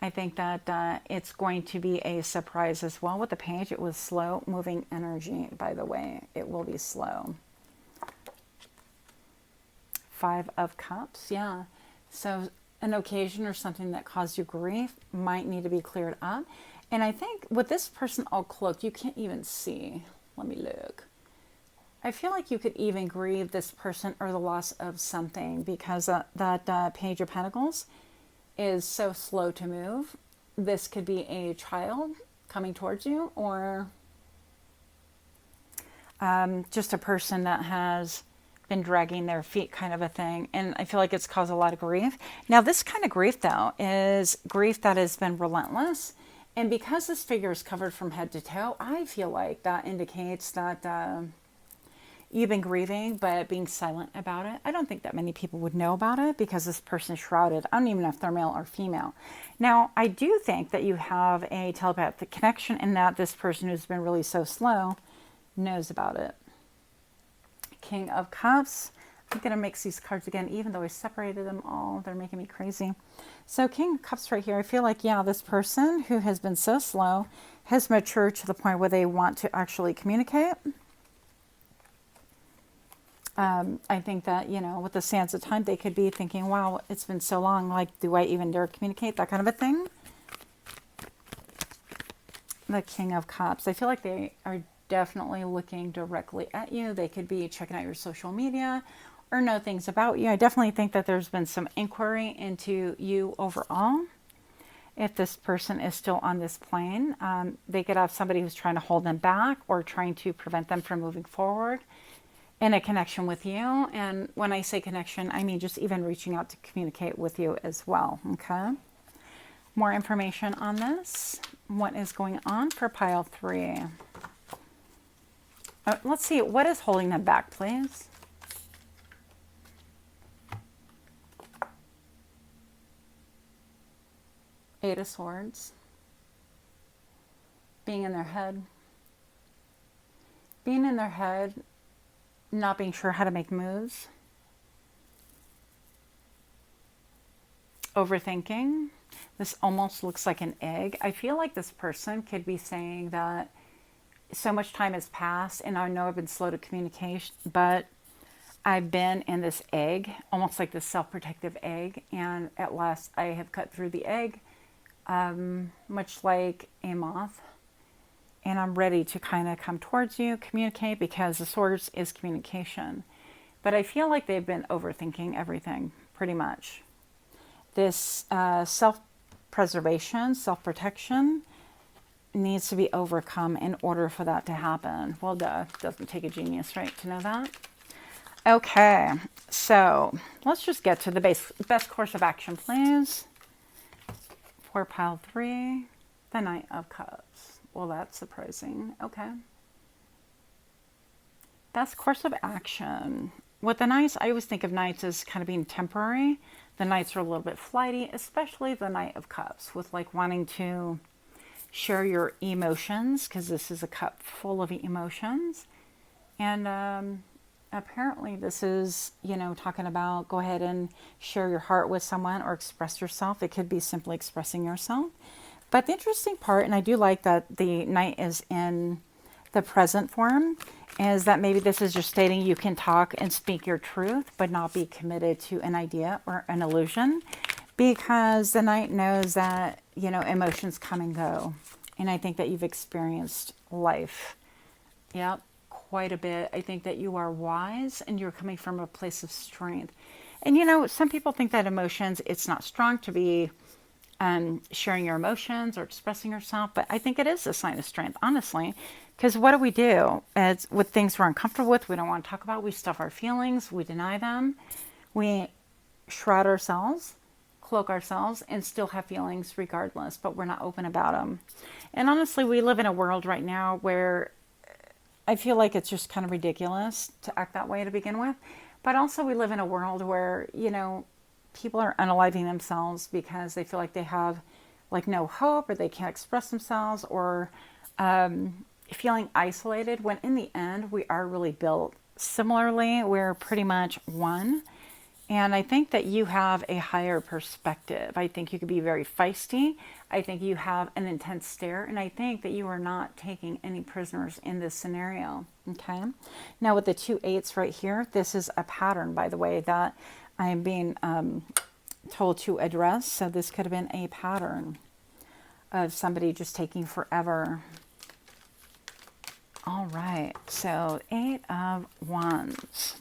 I think that it's going to be a surprise as well with the page. It was slow moving energy, by the way. It will be slow. 5 of Cups, yeah. So an occasion or something that caused you grief might need to be cleared up. And I think with this person all cloaked, you can't even see. Let me look. I feel like you could even grieve this person or the loss of something, because that Page of Pentacles is so slow to move. This could be a child coming towards you, or just a person that has been dragging their feet, kind of a thing. And I feel like it's caused a lot of grief. Now, this kind of grief, though, is grief that has been relentless. And because this figure is covered from head to toe, I feel like that indicates that you've been grieving, but being silent about it. I don't think that many people would know about it because this person is shrouded. I don't even know if they're male or female. Now, I do think that you have a telepathic connection in that this person who's been really so slow knows about it. King of Cups. I'm going to mix these cards again, even though I separated them all. They're making me crazy. So King of Cups right here, I feel like, yeah, this person who has been so slow has matured to the point where they want to actually communicate. I think that, you know, with the sands of time, they could be thinking, wow, it's been so long. Like, do I even dare communicate? That kind of a thing. The King of Cups. I feel like they are definitely looking directly at you. They could be checking out your social media or know things about you. I definitely think that there's been some inquiry into you overall. If this person is still on this plane, they could have somebody who's trying to hold them back or trying to prevent them from moving forward in a connection with you. And when I say connection, I mean just even reaching out to communicate with you as well. Okay. More information on this. What is going on for pile 3? Let's see. What is holding them back, please? Eight of Swords. Being in their head. Being in their head, not being sure how to make moves. Overthinking. This almost looks like an egg. I feel like this person could be saying that so much time has passed, and I know I've been slow to communication, but I've been in this egg, almost like this self-protective egg, and at last I have cut through the egg, much like a moth, and I'm ready to kind of come towards you, communicate, because the Swords is communication. But I feel like they've been overthinking everything, pretty much. This self-preservation, self-protection needs to be overcome in order for that to happen. Well, duh, doesn't take a genius, right, to know that? Okay, so let's just get to the best course of action, please. For pile 3, the Knight of Cups. Well, that's surprising. Okay. Best course of action. With the Knights, I always think of Knights as kind of being temporary. The Knights are a little bit flighty, especially the Knight of Cups, with like wanting to share your emotions, because this is a cup full of emotions. And apparently this is, you know, talking about go ahead and share your heart with someone or express yourself. It could be simply expressing yourself. But the interesting part, and I do like that the Knight is in the present form, is that maybe this is just stating you can talk and speak your truth, but not be committed to an idea or an illusion, because the Knight knows that, you know, emotions come and go. And I think that you've experienced life. Yep, quite a bit. I think that you are wise and you're coming from a place of strength. And, you know, some people think that emotions, it's not strong to be sharing your emotions or expressing yourself, but I think it is a sign of strength, honestly, because what do? It's with things we're uncomfortable with, we don't want to talk about, we stuff our feelings, we deny them, we shroud ourselves, cloak ourselves, and still have feelings regardless, but we're not open about them. And honestly, we live in a world right now where I feel like it's just kind of ridiculous to act that way to begin with, but also we live in a world where, you know, people are unaliving themselves because they feel like they have like no hope, or they can't express themselves, or feeling isolated, when in the end we are really built similarly. We're pretty much one, And I think that you have a higher perspective. I think you could be very feisty. I think you have an intense stare. And I think that you are not taking any prisoners in this scenario. Okay. Now, with the 2 8s right here, this is a pattern, by the way, that I am being told to address. So this could have been a pattern of somebody just taking forever. All right. So 8 of Wands.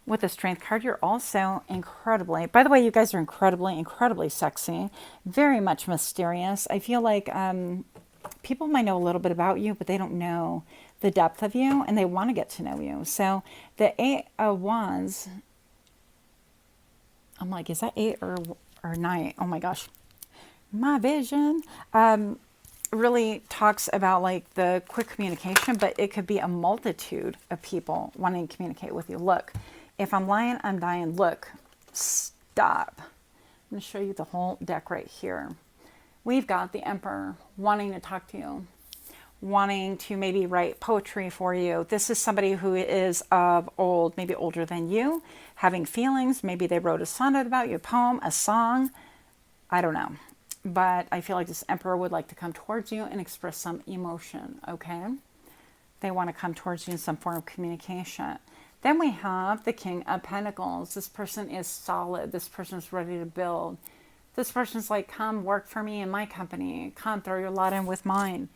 With the Strength card, you're also incredibly, by the way, you guys are incredibly sexy, very much mysterious. I feel like people might know a little bit about you, but they don't know the depth of you, and they want to get to know you. So the 8 of Wands, I'm like, is that 8 or 9? Oh my gosh. My vision. Really talks about like the quick communication, but it could be a multitude of people wanting to communicate with you. Look, if I'm lying, I'm dying. Look, stop. I'm going to show you the whole deck right here. We've got the Emperor wanting to talk to you, wanting to maybe write poetry for you. This is somebody who is of old, maybe older than you, having feelings. Maybe they wrote a sonnet about you, a poem, a song. I don't know. But I feel like this Emperor would like to come towards you and express some emotion, okay? They want to come towards you in some form of communication. Then we have the King of Pentacles. This person is solid. This person is ready to build. This person's like, come work for me in my company. Come throw your lot in with mine.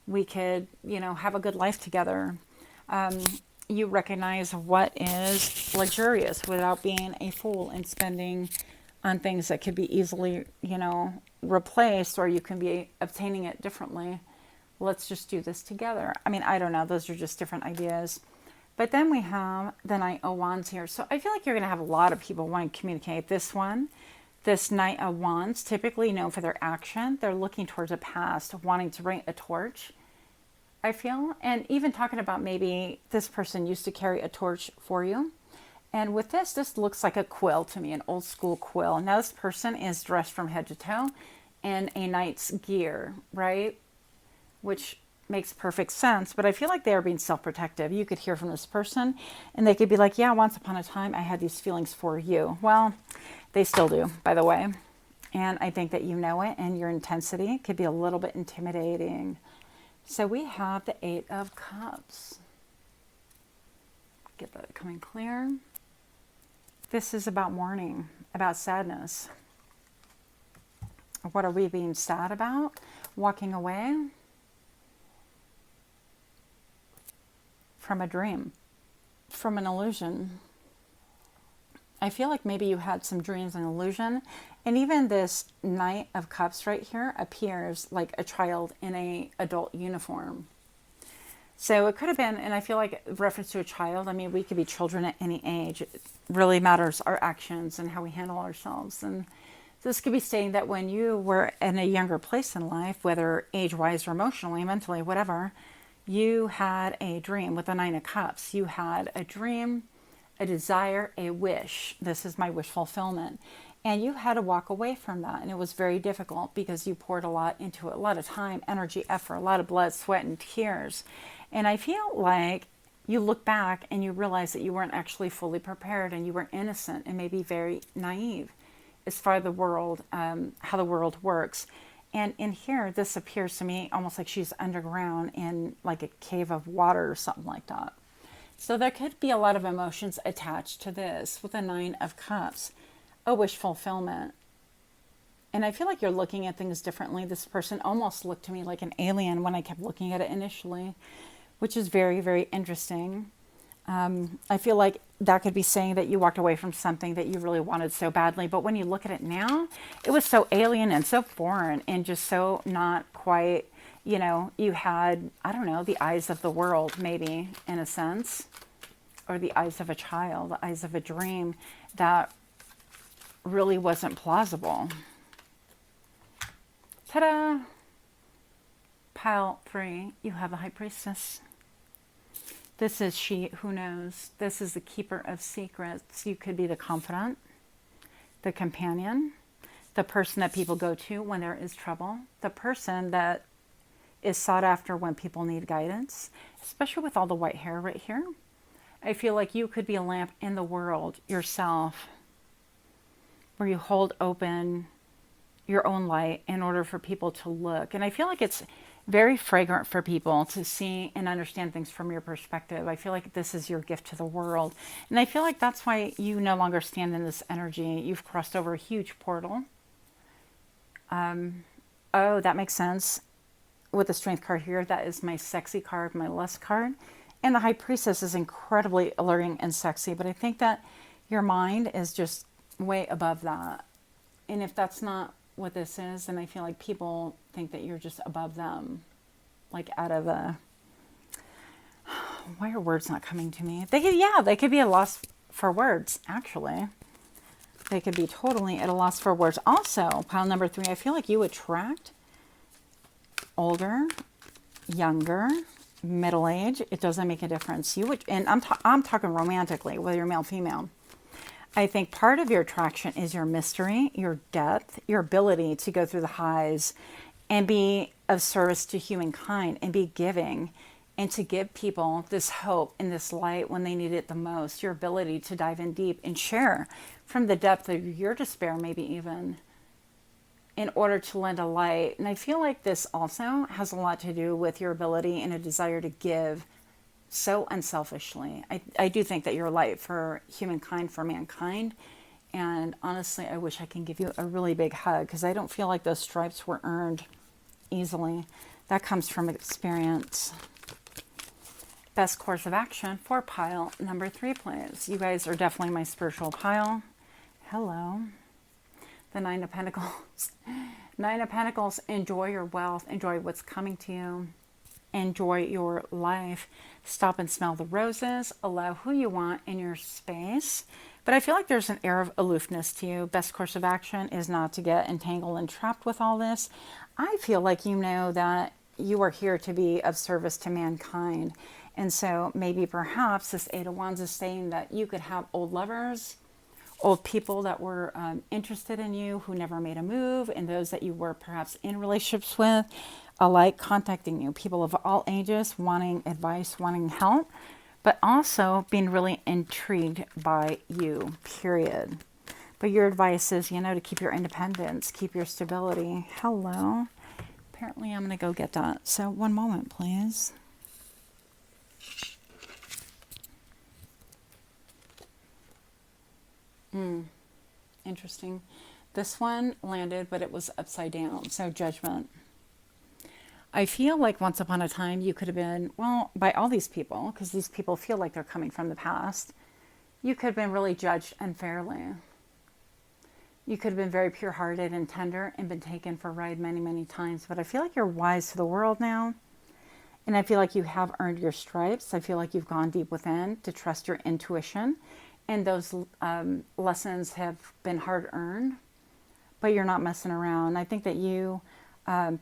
We could, have a good life together. You recognize what is luxurious without being a fool and spending on things that could be easily, replaced, or you can be obtaining it differently. Let's just do this together. I mean, I don't know. Those are just different ideas. But then we have the Knight of Wands here. So I feel like you're going to have a lot of people wanting to communicate. This Knight of Wands, typically known for their action. They're looking towards a past, wanting to bring a torch, I feel. And even talking about maybe this person used to carry a torch for you. And with this looks like a quill to me, an old school quill. Now this person is dressed from head to toe in a knight's gear, right? Which makes perfect sense, but I feel like they are being self-protective. You could hear from this person and they could be like, yeah, once upon a time I had these feelings for you. Well, they still do, by the way. And I think that you know it, and your intensity could be a little bit intimidating. So we have the 8 of Cups. Get that coming clear. This is about mourning, about sadness. What are we being sad about? Walking away from a dream, from an illusion. I feel like maybe you had some dreams and illusion. And even this Knight of Cups right here appears like a child in a adult uniform. So it could have been, and I feel like reference to a child, I mean, we could be children at any age. It really matters our actions and how we handle ourselves. And this could be saying that when you were in a younger place in life, whether age-wise or emotionally, mentally, whatever, you had a dream with the 9 of Cups. You had a dream, a desire, a wish. This is my wish fulfillment. And you had to walk away from that. And it was very difficult because you poured a lot into it, a lot of time, energy, effort, a lot of blood, sweat, and tears. And I feel like you look back and you realize that you weren't actually fully prepared, and you were innocent and maybe very naive as far as the world, how the world works. And in here, this appears to me almost like she's underground in like a cave of water or something like that. So there could be a lot of emotions attached to this with the 9 of Cups, a wish fulfillment. And I feel like you're looking at things differently. This person almost looked to me like an alien when I kept looking at it initially, which is very, very interesting. I feel like that could be saying that you walked away from something that you really wanted so badly. But when you look at it now, it was so alien and so foreign and just so not quite, you had, I don't know, the eyes of the world, maybe, in a sense, or the eyes of a child, the eyes of a dream that really wasn't plausible. Ta-da! Pile 3, you have a High Priestess. This is she who knows. This is the keeper of secrets. You could be the confidant, the companion, the person that people go to when there is trouble, the person that is sought after when people need guidance, especially with all the white hair right here. I feel like you could be a lamp in the world yourself. where you hold open your own light in order for people to look. And I feel like it's very fragrant for people to see and understand things from your perspective. I feel like this is your gift to the world. And I feel like that's why you no longer stand in this energy. You've crossed over a huge portal. Oh, that makes sense. With the Strength card here, that is my sexy card, my lust card. And the High Priestess is incredibly alluring and sexy. But I think that your mind is just way above that. And if that's not what this is, then I feel like people think that you're just above them, like out of a, why are words not coming to me? They could be a loss for words, actually. They could be totally at a loss for words. Also, pile number 3, I feel like you attract older, younger, middle age. It doesn't make a difference. You would, and I'm talking romantically, whether you're male, female. I think part of your attraction is your mystery, your depth, your ability to go through the highs and be of service to humankind and be giving and to give people this hope and this light when they need it the most. Your ability to dive in deep and share from the depth of your despair, maybe even, in order to lend a light. And I feel like this also has a lot to do with your ability and a desire to give so unselfishly. I do think that you're a light for humankind, for mankind. And honestly, I wish I can give you a really big hug because I don't feel like those stripes were earned easily. That comes from experience. Best course of action for pile number 3, please. You guys are definitely my spiritual pile. Hello. The 9 of Pentacles. 9 of Pentacles, enjoy your wealth. Enjoy what's coming to you. Enjoy your life. Stop and smell the roses. Allow who you want in your space. But I feel like there's an air of aloofness to you. Best course of action is not to get entangled and trapped with all this. I feel like you know that you are here to be of service to mankind. And so maybe perhaps this 8 of Wands is saying that you could have old lovers, old people that were interested in you who never made a move, and those that you were perhaps in relationships with, alike contacting you. People of all ages wanting advice, wanting help, but also being really intrigued by you, period. But your advice is, to keep your independence, keep your stability. Hello. Apparently I'm going to go get that. So one moment, please. Interesting. This one landed, but it was upside down. So judgment. I feel like once upon a time you could have been, well, by all these people, because these people feel like they're coming from the past, you could have been really judged unfairly. You could have been very pure-hearted and tender and been taken for a ride many, many times. But I feel like you're wise to the world now. And I feel like you have earned your stripes. I feel like you've gone deep within to trust your intuition. And those lessons have been hard-earned. But you're not messing around. I think that you...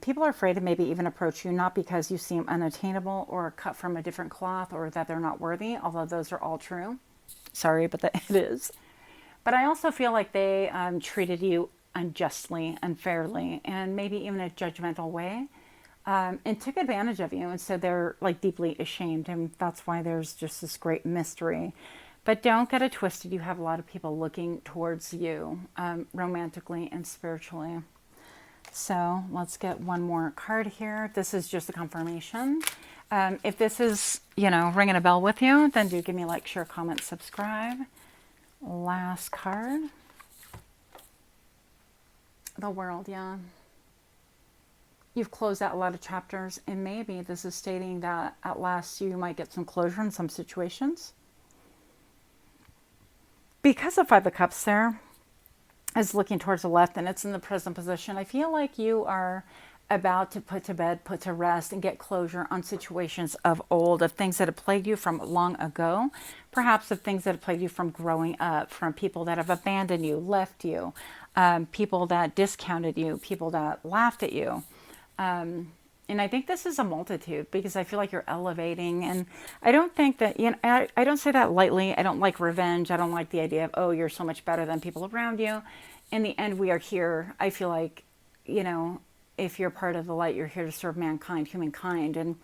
people are afraid to maybe even approach you, not because you seem unattainable or cut from a different cloth or that they're not worthy, although those are all true. Sorry, but it is. But I also feel like they treated you unjustly, unfairly, and maybe even a judgmental way, and took advantage of you. And so they're like deeply ashamed, and that's why there's just this great mystery. But don't get it twisted. You have a lot of people looking towards you romantically and spiritually. So let's get one more card here. This is just a confirmation. If this is, ringing a bell with you, then do give me a like, share, comment, subscribe. Last card. The World, yeah. You've closed out a lot of chapters, and maybe this is stating that at last you might get some closure in some situations. Because of 5 of Cups there is looking towards the left and it's in the present position, I feel like you are about to put to bed, put to rest, and get closure on situations of old, of things that have plagued you from long ago, perhaps of things that have plagued you from growing up, from people that have abandoned you, left you, people that discounted you, people that laughed at you. And I think this is a multitude because I feel like you're elevating. And I don't think that, I don't say that lightly. I don't like revenge. I don't like the idea of, oh, you're so much better than people around you. In the end, we are here. I feel like, if you're part of the light, you're here to serve mankind, humankind. And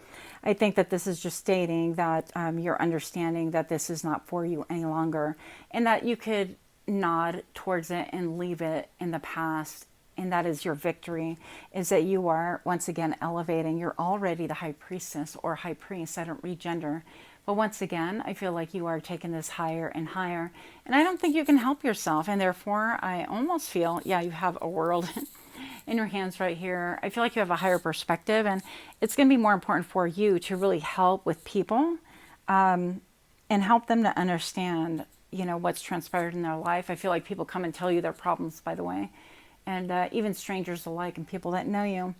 I think that this is just stating that you're understanding that this is not for you any longer. And that you could nod towards it and leave it in the past. And that is your victory, is that you are once again elevating. You're already the high priestess or high priest. I don't read gender. But once again, I feel like you are taking this higher and higher. And I don't think you can help yourself. And therefore, I almost feel, yeah, you have a world in your hands right here. I feel like you have a higher perspective. And it's going to be more important for you to really help with people and help them to understand, you know, what's transpired in their life. I feel like people come and tell you their problems, by the way. And even strangers alike and people that know you.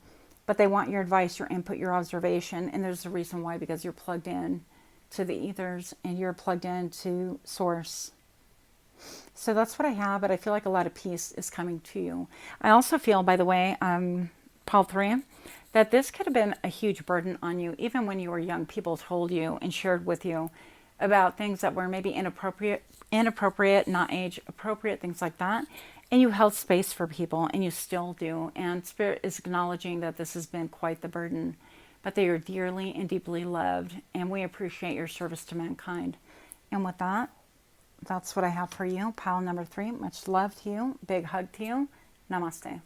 But they want your advice, your input, your observation. And there's a reason why, because you're plugged in to the ethers and you're plugged into source. So that's what I have, but I feel like a lot of peace is coming to you. I also feel, by the way, Paul 3, that this could have been a huge burden on you, even when you were young. People told you and shared with you about things that were maybe inappropriate, not age appropriate, things like that. And you held space for people, and you still do. And Spirit is acknowledging that this has been quite the burden, but they are dearly and deeply loved, and we appreciate your service to mankind. And with that, that's what I have for you. Pile number 3, much love to you. Big hug to you. Namaste.